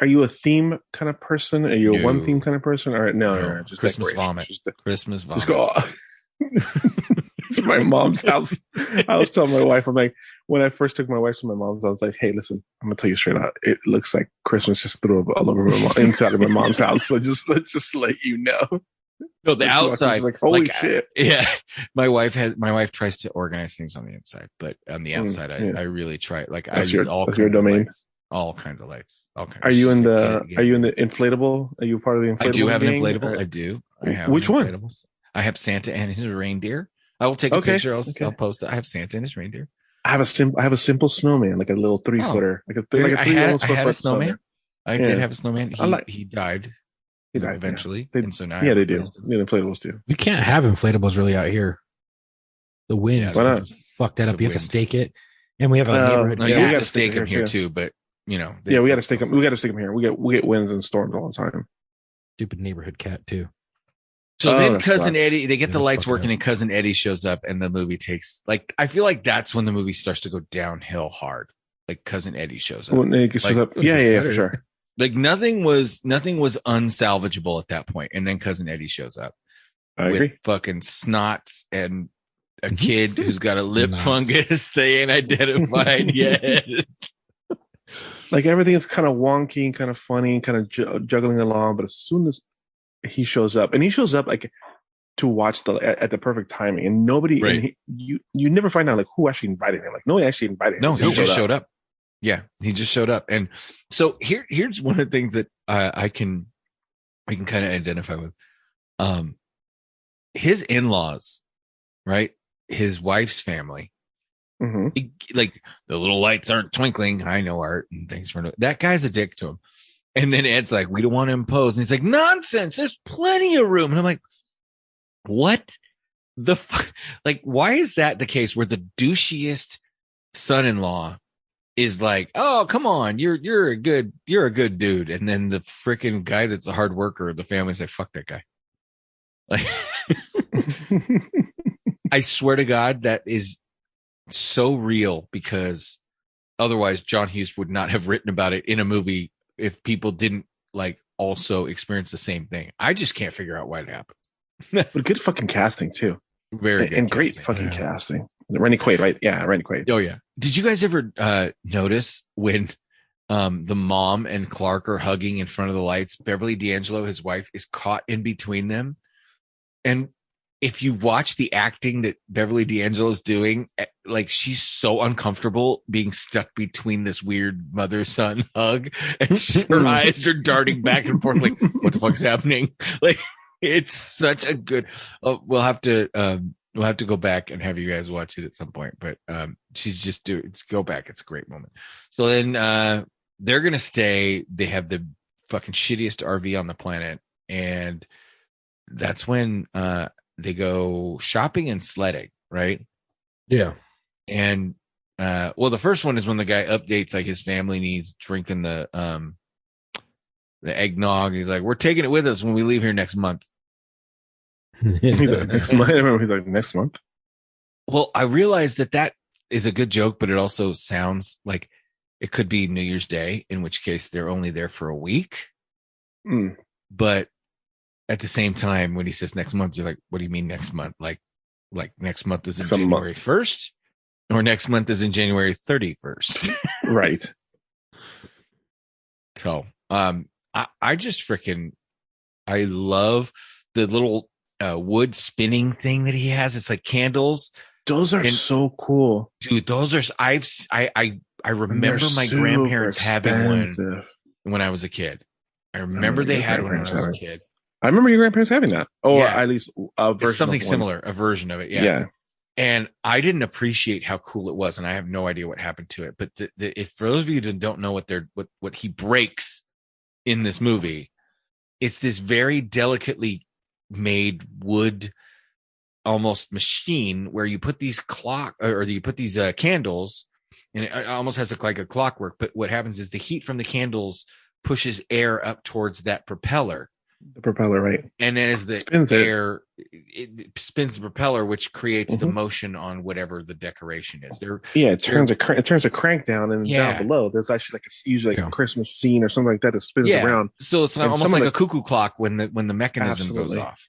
you a theme kind of person? Are you a one theme kind of person? Or no, just Christmas vomit. Christmas vomit. Just go. It's my mom's house. I was telling my wife, I'm like, when I first took my wife to my mom's, I was like, hey, listen, I'm gonna tell you straight out, it looks like Christmas just threw up all over inside of my mom's house. So let's just let you know. No, the outside, like, holy shit. Yeah, my wife tries to organize things on the inside, but on the outside, I really try. Like, I use all kinds of lights. All kinds of lights. Are you in the inflatable? Are you part of the inflatable? I do have gang? an inflatable. I do. I have which one? I have Santa and his reindeer. I will take a picture. I'll post it. I have Santa and his reindeer. I have a simple snowman, like a little 3-footer, I had a snowman. I did have a snowman. He died. He died eventually. Yeah. And so now they do. The inflatables do. We can't have inflatables really out here. The wind fuck that up. You have to stake it, and we have a neighborhood. No, you have to stake them here too, but you know. Yeah, we got to stake them. We got to stake them here. We get winds and storms all the time. Stupid neighborhood cat too. So then Cousin Eddie, they get the lights working, and Cousin Eddie shows up, and the movie takes I feel like that's when the movie starts to go downhill hard. Like Cousin Eddie shows up. Yeah, for sure. Like nothing was unsalvageable at that point, and then Cousin Eddie shows up. I agree. Fucking snots and a kid who's got a lip fungus they ain't identified yet. Like everything is kind of wonky, kind of funny, kind of juggling along. But as soon as he shows up, and he shows up like to watch at the perfect timing, and nobody, right. and you never find out like who actually invited him. Like nobody actually invited him. No, he just showed up. Yeah, he just showed up. And so here's one of the things that I can kind of identify with. His in-laws, right? His wife's family. Mm-hmm. Like the little lights aren't twinkling. I know Art, and thanks for that guy's a dick to him. And then Ed's like, we don't want to impose. And he's like, nonsense. There's plenty of room. And I'm like, what the fuck? Like, why is that the case where the douchiest son-in-law is like, oh, come on, you're a good dude. And then the freaking guy that's a hard worker, the family's like, fuck that guy. Like, I swear to God, that is so real, because otherwise John Hughes would not have written about it in a movie if people didn't like also experience the same thing. I just can't figure out why it happened. But good fucking casting too. Very good and great fucking casting. Rennie Quaid, right? Yeah, Rennie Quaid. Oh yeah. Did you guys ever notice when the mom and Clark are hugging in front of the lights? Beverly D'Angelo, his wife, is caught in between them. And if you watch the acting that Beverly D'Angelo is doing, like she's so uncomfortable being stuck between this weird mother-son hug, and her eyes are darting back and forth like, what the fuck is happening? Like, it's such a good. We'll have to go back and have you guys watch it at some point. But she's just go back. It's a great moment. So then they're gonna stay. They have the fucking shittiest RV on the planet, and that's when they go shopping and sledding, right? Yeah. And well, the first one is when the guy updates like his family needs drinking the eggnog. He's like, we're taking it with us when we leave here next month. He's like, next month. He's like, next month. Well, I realized that is a good joke, but it also sounds like it could be New Year's Day, in which case they're only there for a week. But at the same time, when he says next month, you're like, what do you mean next month? Like next month is in January 1st, or next month is in January 31st. Right. So, I just I love the little wood spinning thing that he has. It's like candles. Those are so cool, dude. Those are I remember my grandparents having one when I was a kid. I remember they had one when I was a kid. I remember your grandparents having that, or at least a version, something similar, a version of it. Yeah. And I didn't appreciate how cool it was, and I have no idea what happened to it. But if for those of you who don't know what he breaks in this movie, it's this very delicately made wood almost machine where you put these candles, and it almost has like a clockwork. But what happens is the heat from the candles pushes air up towards that propeller. The propeller, right? And then as the air it spins the propeller, which creates the motion on whatever the decoration is. It turns a crank down, and down below there's actually usually a Christmas scene or something like that spins around. So it's almost like a cuckoo clock when the mechanism goes off.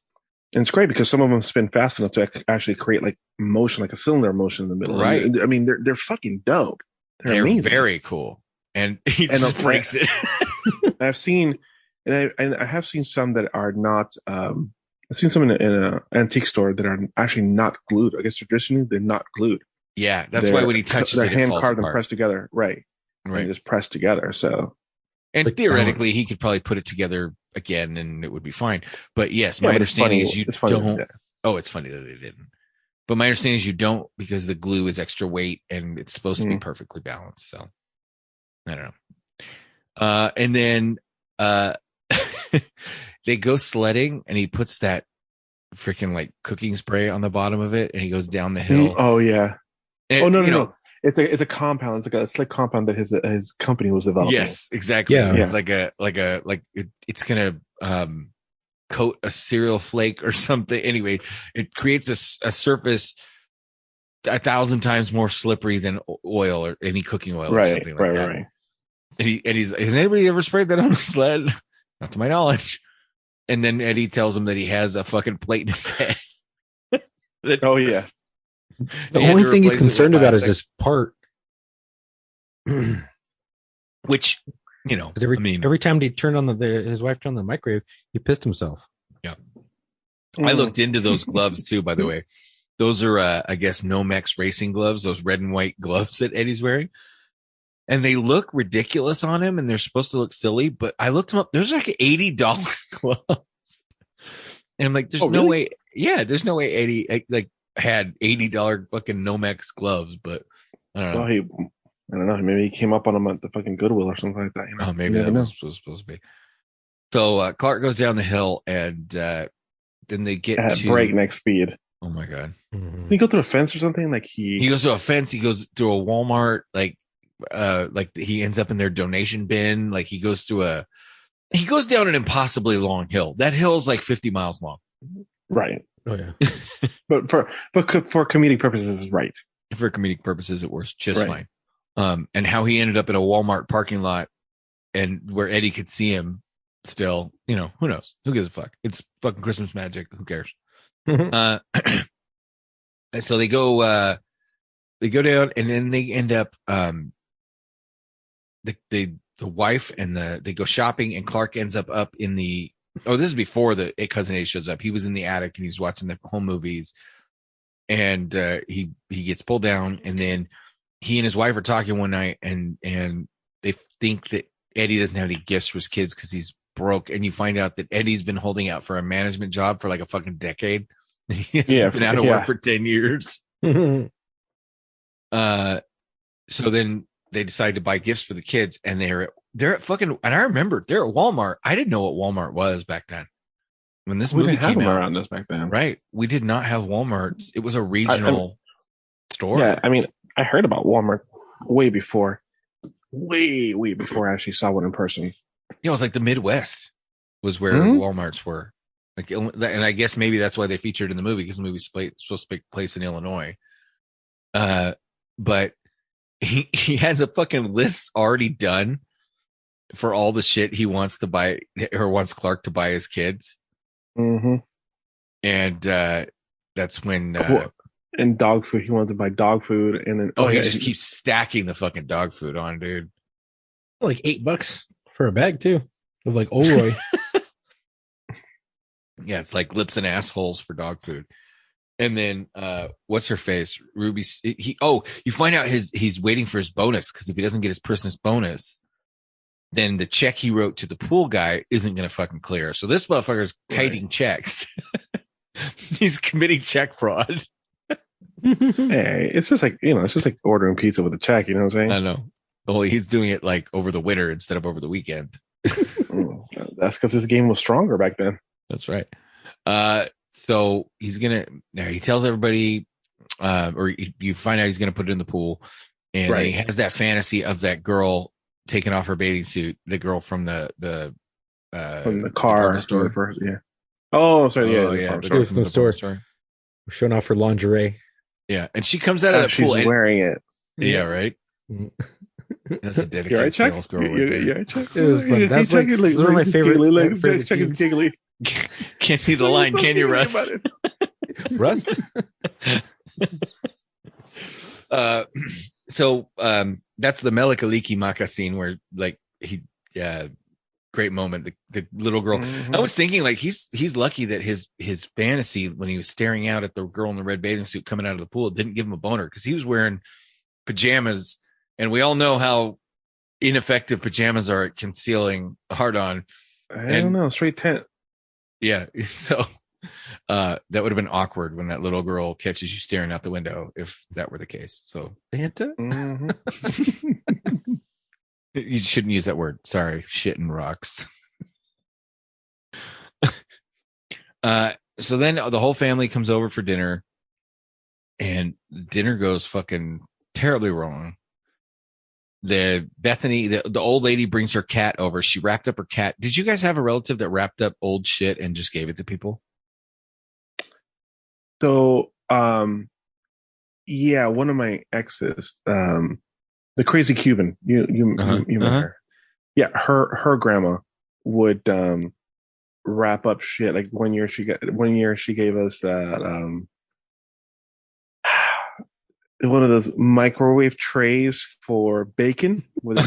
And it's great because some of them spin fast enough to actually create like motion, like a cylinder motion in the middle. Right. I mean, they're fucking dope. They're amazing. Very cool. And he just breaks it. I've seen. And I have seen some that are not. I've seen some in an antique store that are actually not glued. I guess traditionally they're not glued. Yeah, that's why when he touches it, hand falls carved apart. and pressed together, right? And just pressed together. So, and theoretically, he could probably put it together again, and it would be fine. But yes, my understanding is you don't. Oh, it's funny that they didn't. But my understanding is you don't, because the glue is extra weight and it's supposed to be perfectly balanced. So I don't know. And then they go sledding, and he puts that freaking like cooking spray on the bottom of it, and he goes down the hill. Oh yeah. And, no. It's a compound. It's like a slick compound that his company was developing. Yes, exactly. Yeah. It's it's gonna coat a cereal flake or something. Anyway, it creates a surface 1,000 times more slippery than oil or any cooking oil or something like that. Right. And he's has anybody ever sprayed that on a sled? Not to my knowledge. And then Eddie tells him that he has a fucking plate in his head. Oh yeah. The only thing he's concerned about is this part. Which, you know, every time he turned on his wife turned on the microwave, he pissed himself. Yeah. I looked into those gloves too, by the way. Those are, I guess, Nomex racing gloves, those red and white gloves that Eddie's wearing. And they look ridiculous on him and they're supposed to look silly, but I looked them up. There's like $80 gloves. And I'm like, there's no way. Yeah, there's no way Eddie like had $80 fucking Nomex gloves, but I don't know. Well, I don't know. Maybe he came up on them at the fucking Goodwill or something like that. You know? Oh, maybe that was supposed to be. So Clark goes down the hill and then they get at breakneck speed. Oh my God. Mm-hmm. Did he go through a fence or something? Like he goes to a fence. He goes through a Walmart. Like he ends up in their donation bin. Like he goes down an impossibly long hill. That hill is like 50 miles long. Right. Oh yeah. but for comedic purposes, right. For comedic purposes, it works just fine. And how he ended up in a Walmart parking lot and where Eddie could see him still, you know, who knows? Who gives a fuck? It's fucking Christmas magic. Who cares? So they go down and then they end up, the wife and they go shopping and Clark ends up in the, this is before the cousin A shows up. He was in the attic and he's watching the home movies and he gets pulled down and then he and his wife are talking one night and they think that Eddie doesn't have any gifts for his kids because he's broke. And you find out that Eddie's been holding out for a management job for like a fucking decade. He's been out of work for 10 years. So then they decide to buy gifts for the kids and they're at fucking, and I remember they're at Walmart. I didn't know what Walmart was back then. When this movie came out around us back then. Right. We did not have Walmarts. It was a regional store. Yeah. I mean, I heard about Walmart way before I actually saw one in person. Yeah, it was like the Midwest was where Walmarts were. Like, and I guess maybe that's why they featured in the movie because the movie's supposed to take place in Illinois. But he has a fucking list already done for all the shit he wants to buy or wants Clark to buy his kids. Mm-hmm. And that's when and dog food. He wanted to buy dog food, and then he just keeps stacking the fucking dog food on, dude. Like $8 for a bag too, of like Olroy. Yeah, it's like lips and assholes for dog food. And then what's her face? Ruby. You find out he's waiting for his bonus because if he doesn't get his Christmas bonus, then the check he wrote to the pool guy isn't going to fucking clear. So this motherfucker's kiting checks. He's committing check fraud. Hey, it's just like ordering pizza with a check. You know what I'm saying? I know. Well, he's doing it like over the winter instead of over the weekend. That's because his game was stronger back then. That's right. So he tells everybody, or you find out he's going to put it in the pool, and he has that fantasy of that girl taking off her bathing suit, the girl from the car store. Yeah. Oh, sorry. The girl from the store. Showing off her lingerie. Yeah, and she comes out of the pool. She's wearing it. Yeah, right. That's a dedicated sales girl. Yeah, it was fun. That's like one of my favorite scenes. Giggly. Can't see the line, can you, Russ? Russ. So that's the Melikaliki Maka scene where like great moment. The little girl. Mm-hmm. I was thinking like he's lucky that his fantasy when he was staring out at the girl in the red bathing suit coming out of the pool didn't give him a boner because he was wearing pajamas, and we all know how ineffective pajamas are at concealing a hard-on. I don't know, straight tent. Yeah, so that would have been awkward when that little girl catches you staring out the window if that were the case. So Santa. Mm-hmm. You shouldn't use that word. Sorry, shit and rocks. So then the whole family comes over for dinner, and dinner goes fucking terribly wrong. Bethany, the old lady brings her cat over. She wrapped up her cat. Did you guys have a relative that wrapped up old shit and just gave it to people? So, yeah, one of my exes, the crazy Cuban, you met her. Yeah, her grandma would wrap up shit. Like one year she gave us that one of those microwave trays for bacon. Where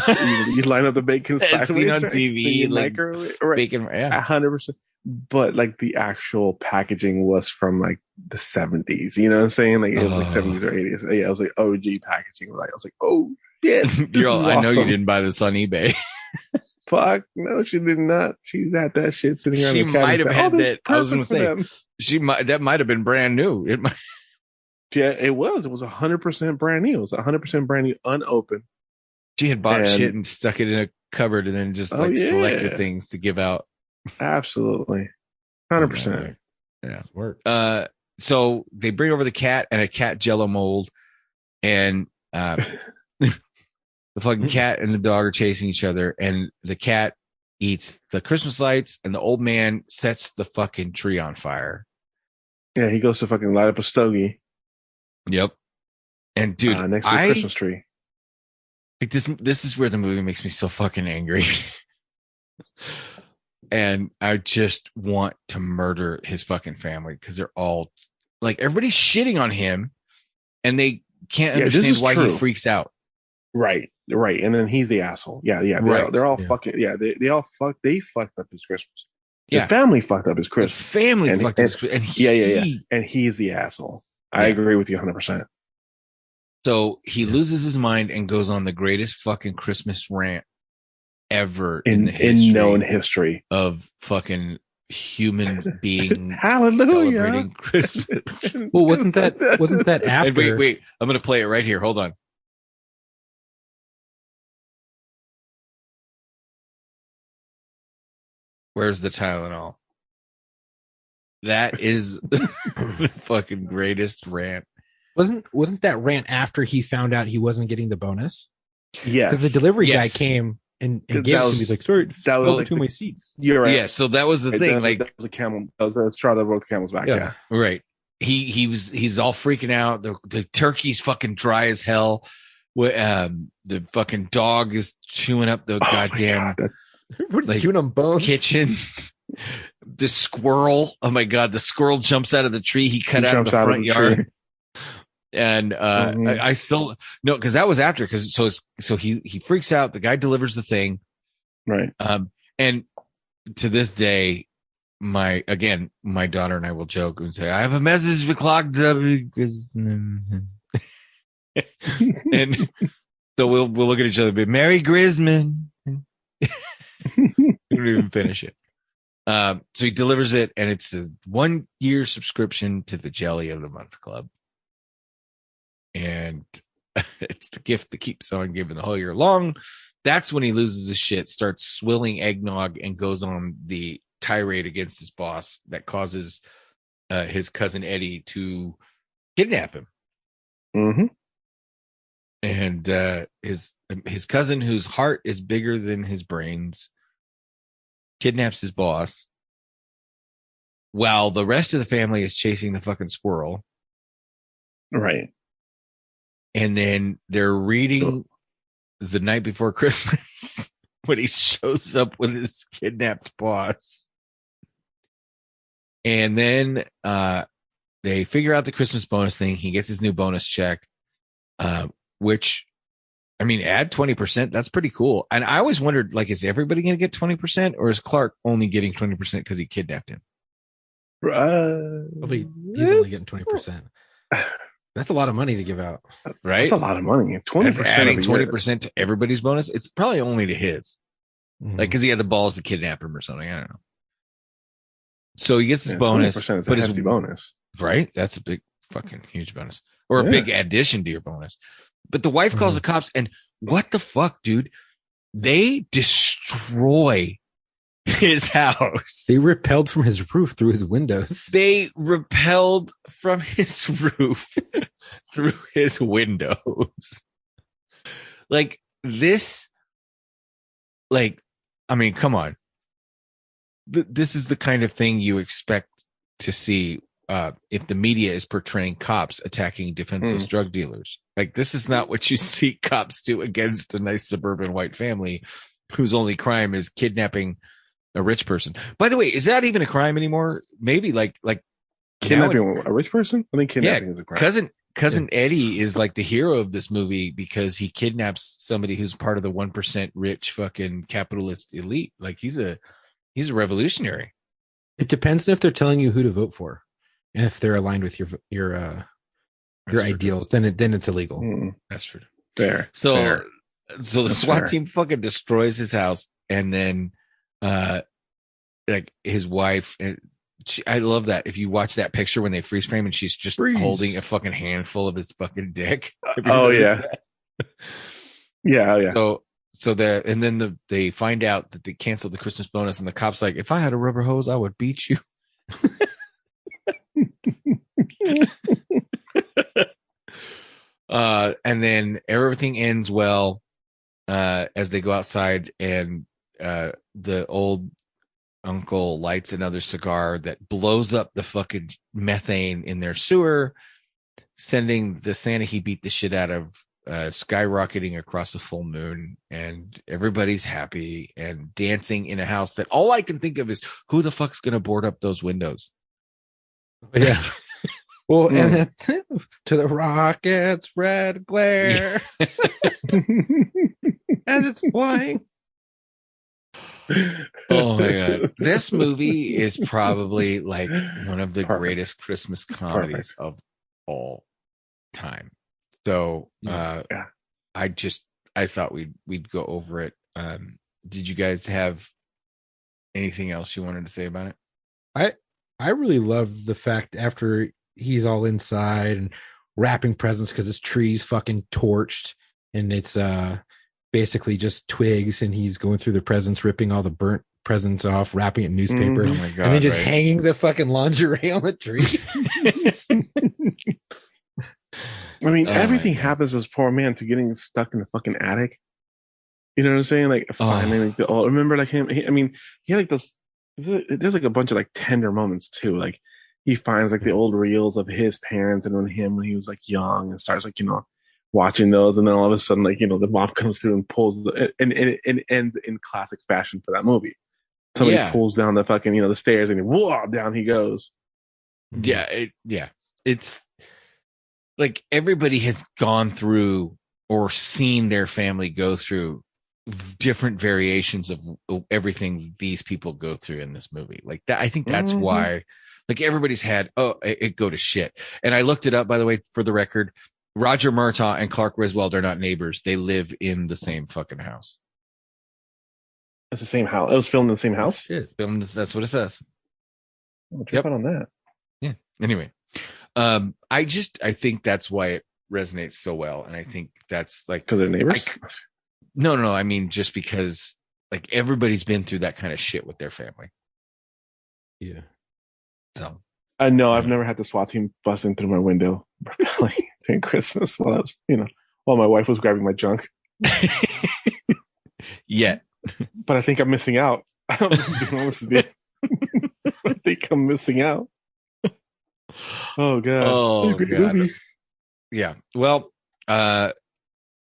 you line up the bacon sideways, seen on right? TV, like microwave, right? bacon, yeah, 100%. But like the actual packaging was from like the 70s. You know what I'm saying? Like it was like 70s or 80s. Yeah, it was like OG packaging. Like I was like, oh shit, I know you didn't buy this on eBay. Fuck no, she did not. She had that shit sitting around. She the might have had that. I was going to say that might have been brand new. It might. Yeah, it was. It was 100% brand new. It was 100% brand new, unopened. She had bought shit and stuck it in a cupboard and then just selected things to give out. Absolutely, 100%. Yeah, work. So they bring over the cat and a cat Jello mold, and the fucking cat and the dog are chasing each other, and the cat eats the Christmas lights, and the old man sets the fucking tree on fire. Yeah, he goes to fucking light up a stogie. Yep. And dude, next to the Christmas tree. Like this is where the movie makes me so fucking angry. And I just want to murder his fucking family because they're all like, everybody's shitting on him and they can't understand why he freaks out. Right. And then he's the asshole. Yeah. Right. They're all fucking, they fucked up his Christmas. Yeah. The family fucked up his Christmas. The family fucked up his Christmas. And And he's the asshole. I agree with you 100%. So he loses his mind and goes on the greatest fucking Christmas rant ever in known history of fucking human beings. Hallelujah. Celebrating Christmas. Well, wasn't that after? And wait, I'm going to play it right here. Hold on. Where's the Tylenol? That is the fucking greatest rant. Wasn't that rant after he found out he wasn't getting the bonus? Yeah, because the delivery guy came and gave it to me. He's like, sorry, that was like my seats. You're right. Yeah, so that was the thing. That was the camel, the straw that broke the camel's back. Yeah, right. He's all freaking out. The turkey's fucking dry as hell. The fucking dog is chewing up the goddamn. What is chewing on bones? Kitchen. The squirrel. Oh my god! The squirrel jumps out of the tree he cut out of the front yard. And I still no, because that was after. Because so he freaks out. The guy delivers the thing, right? And to this day, my daughter and I will joke and say, "I have a message for Clock W." And so we'll look at each other, but Merry Grisman. We don't even finish it. So he delivers it, and it's a 1-year subscription to the Jelly of the Month Club. And it's the gift that keeps on giving the whole year long. That's when he loses his shit, starts swilling eggnog, and goes on the tirade against his boss that causes his cousin Eddie to kidnap him. Mm-hmm. And his cousin, whose heart is bigger than his brains, kidnaps his boss while the rest of the family is chasing the fucking squirrel. Right. And then they're reading The Night Before Christmas when he shows up with his kidnapped boss. And then they figure out the Christmas bonus thing. He gets his new bonus check, which, I mean, add 20%. That's pretty cool. And I always wondered, like, is everybody going to get 20%, or is Clark only getting 20% because he kidnapped him? Probably he's only getting 20%. That's a lot of money to give out, right? That's a lot of money. 20%, adding 20% to everybody's bonus. It's probably only to his, like, because he had the balls to kidnap him or something. I don't know. So he gets his bonus, but his bonus, right? That's a big, fucking huge bonus, or a big addition to your bonus. But the wife calls the cops, and what the fuck, dude? They destroy his house. They repelled from his roof through his windows. They repelled from his roof through his windows. Like this, like, I mean, come on. This is the kind of thing you expect to see if the media is portraying cops attacking defenseless drug dealers. Like, this is not what you see cops do against a nice suburban white family whose only crime is kidnapping a rich person. By the way, is that even a crime anymore? Maybe like kidnapping a rich person? I think kidnapping is a crime. Cousin Eddie is like the hero of this movie because he kidnaps somebody who's part of the 1% rich fucking capitalist elite. Like he's a revolutionary. It depends if they're telling you who to vote for, and if they're aligned with your ideals. Then it's illegal. That's true. Fair. So fair. the SWAT team fucking destroys his house, and then like his wife and. I love that. If you watch that picture when they freeze frame and she's just holding a fucking handful of his fucking dick. Oh yeah. Yeah. Oh yeah. So they find out that they canceled the Christmas bonus, and the cop's like, if I had a rubber hose, I would beat you. And then everything ends well as they go outside, and the old uncle lights another cigar that blows up the fucking methane in their sewer, sending the Santa he beat the shit out of skyrocketing across a full moon, and everybody's happy and dancing in a house that all I can think of is who the fuck's gonna board up those windows. Yeah. Well, and then, to the rockets, red glare, yeah. and it's flying. Oh my god, this movie is probably like one of the greatest Christmas comedies of all time. So I thought we'd go over it. Did you guys have anything else you wanted to say about it? I really love the fact after he's all inside and wrapping presents because his tree's fucking torched, and it's basically just twigs, and he's going through the presents, ripping all the burnt presents off, wrapping it in newspaper, oh my God, and then just hanging the fucking lingerie on the tree. I mean, everything happens to this poor man to getting stuck in the fucking attic. You know what I'm saying? Like finally, like remember like him. He had like those. There's like a bunch of like tender moments too. Like he finds like the old reels of his parents and when he was like young, and starts like watching those, and then all of a sudden, like, the mom comes through and pulls, and it ends in classic fashion for that movie. Somebody pulls down the fucking, the stairs, and whoa, down he goes. Yeah, it's like everybody has gone through or seen their family go through different variations of everything these people go through in this movie. Like that, I think that's why, like, everybody's had it go to shit. And I looked it up, by the way, for the record. Roger Murtaugh and Clark Griswold are not neighbors. They live in the same fucking house. It's the same house. It was filmed in the same house? Shit. Filmed, that's what it says. Yep. On that. Yeah. Anyway, I think that's why it resonates so well. And I think that's like... Because they're neighbors? No. I mean, just because like everybody's been through that kind of shit with their family. Yeah. So... I know I've never had the SWAT team busting through my window during Christmas while I was, while my wife was grabbing my junk. Yeah. But I think I'm missing out. I'm being honest with you. I think I'm missing out. Oh God. Oh God. Movie. Yeah. Well, I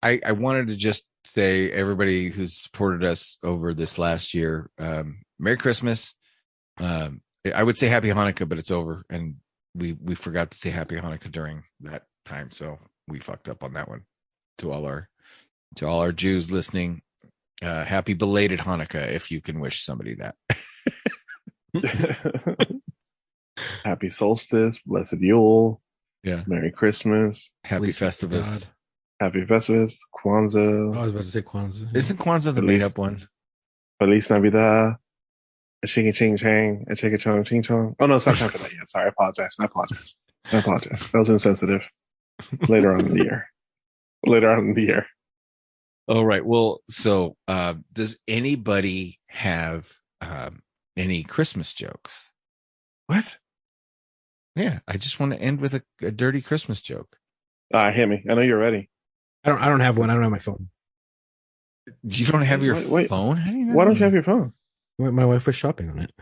wanted to just say everybody who's supported us over this last year, Merry Christmas. I would say Happy Hanukkah, but it's over, and we forgot to say Happy Hanukkah during that time, so we fucked up on that one. To all our Jews listening, happy belated Hanukkah if you can wish somebody that. Happy solstice, blessed Yule, Merry Christmas, Happy Festivus, Happy Festivus, Kwanzaa. I was about to say Kwanzaa. Isn't Kwanzaa the made up one? Feliz Navidad. A ching ching chang, a ching chong ching chong. Oh no, it's not time for that yet. Sorry, I apologize. That was insensitive. Later on in the year. All right. Well, so does anybody have any Christmas jokes? What? Yeah, I just want to end with a dirty Christmas joke. Hit me. I know you're ready. I don't have one. I don't have my phone. You don't have your phone? How do you know? Why don't you have your phone? My wife was shopping on it.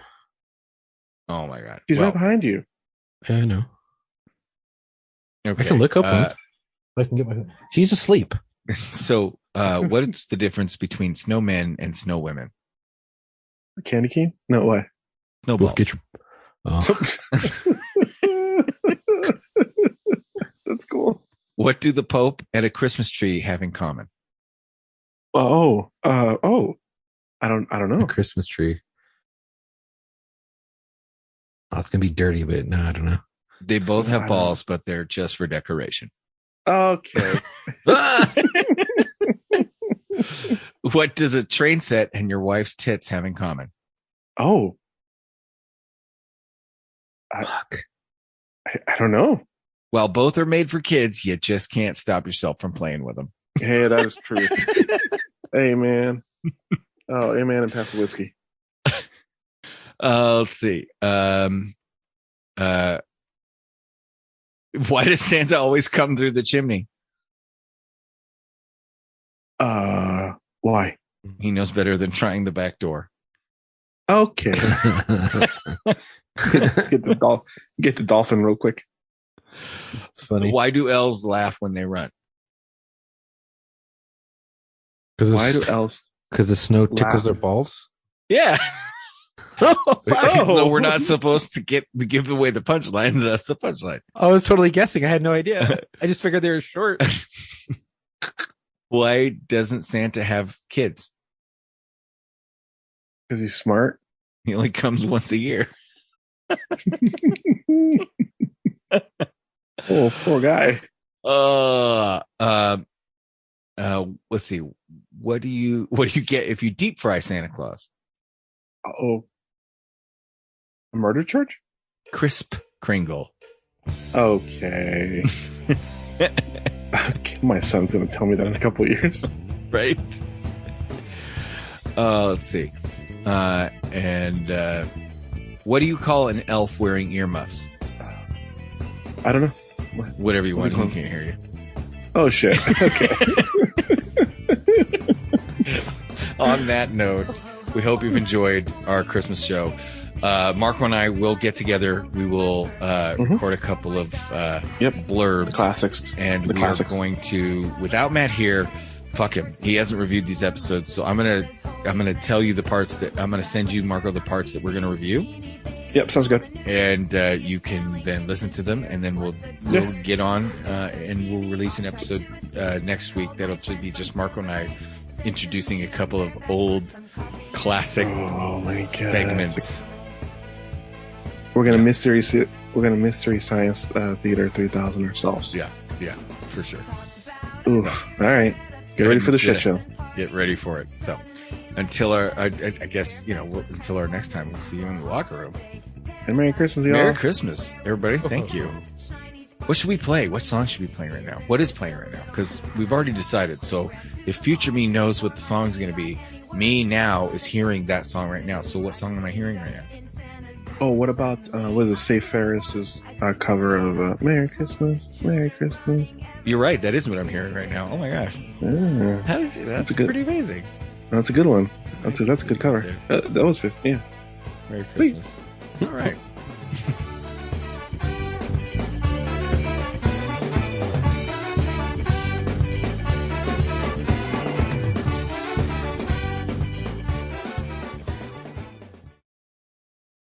Oh my God. She's right behind you. I know. Okay. I can look up one. I can get my. She's asleep. So, what's the difference between snowmen and snow women? A candy cane? No way. Snowballs. Get your... That's cool. What do the Pope and a Christmas tree have in common? I don't know. A Christmas tree. Oh, it's gonna be dirty, but no, I don't know. They both have balls, but they're just for decoration. Okay. What does a train set and your wife's tits have in common? Oh. Fuck. I don't know. Well, both are made for kids. You just can't stop yourself from playing with them. Hey, that is true. Amen. Oh, amen, and pass the whiskey. Let's see. Why does Santa always come through the chimney? Why? He knows better than trying the back door. Okay. Get the dolphin real quick. It's funny. Why do elves laugh when they run? Why do elves? Because the snow tickles laugh? their balls. Yeah. Oh, No, we're not supposed to give away the punchline. That's the punchline. I was totally guessing. I had no idea. I just figured they were short. Why doesn't Santa have kids? Because he's smart. He only comes once a year. Oh, poor guy. Let's see. What do you get if you deep fry Santa Claus? Oh, a murder charge? Crisp Kringle. Okay. My son's gonna tell me that in a couple of years, right? Let's see. What do you call an elf wearing earmuffs? I don't know. Whatever you want. He can't hear you. Oh shit. Okay. On that note, we hope you've enjoyed our Christmas show. Marco and I will get together. We will record a couple of blurbs, the classics, and we are going to, without Matt here, fuck him. He hasn't reviewed these episodes, so I'm gonna tell you the parts that I'm gonna send you, Marco, the parts that we're gonna review. Yep, sounds good. And you can then listen to them, and then we'll get on and we'll release an episode next week that'll be just Marco and I introducing a couple of old classic segments. We're gonna mystery science theater 3000 ourselves. Yeah, for sure. Ooh, all right. Get ready for the shit show. Get ready for it. So until I guess until our next time, we'll see you in the locker room. And Merry Christmas, y'all. Merry Christmas, everybody. Thank you. What should we play? What song should we be playing right now? What is playing right now? Because we've already decided. So if future me knows what the song's going to be, me now is hearing that song right now. So what song am I hearing right now? Oh, what about what is it, Safe Ferris's cover of Merry Christmas, Merry Christmas? You're right. That is what I'm hearing right now. Oh my gosh. Yeah. How did you? That's pretty amazing. That's a good one. That's a good cover. That was 50. Yeah. Merry Christmas. All right.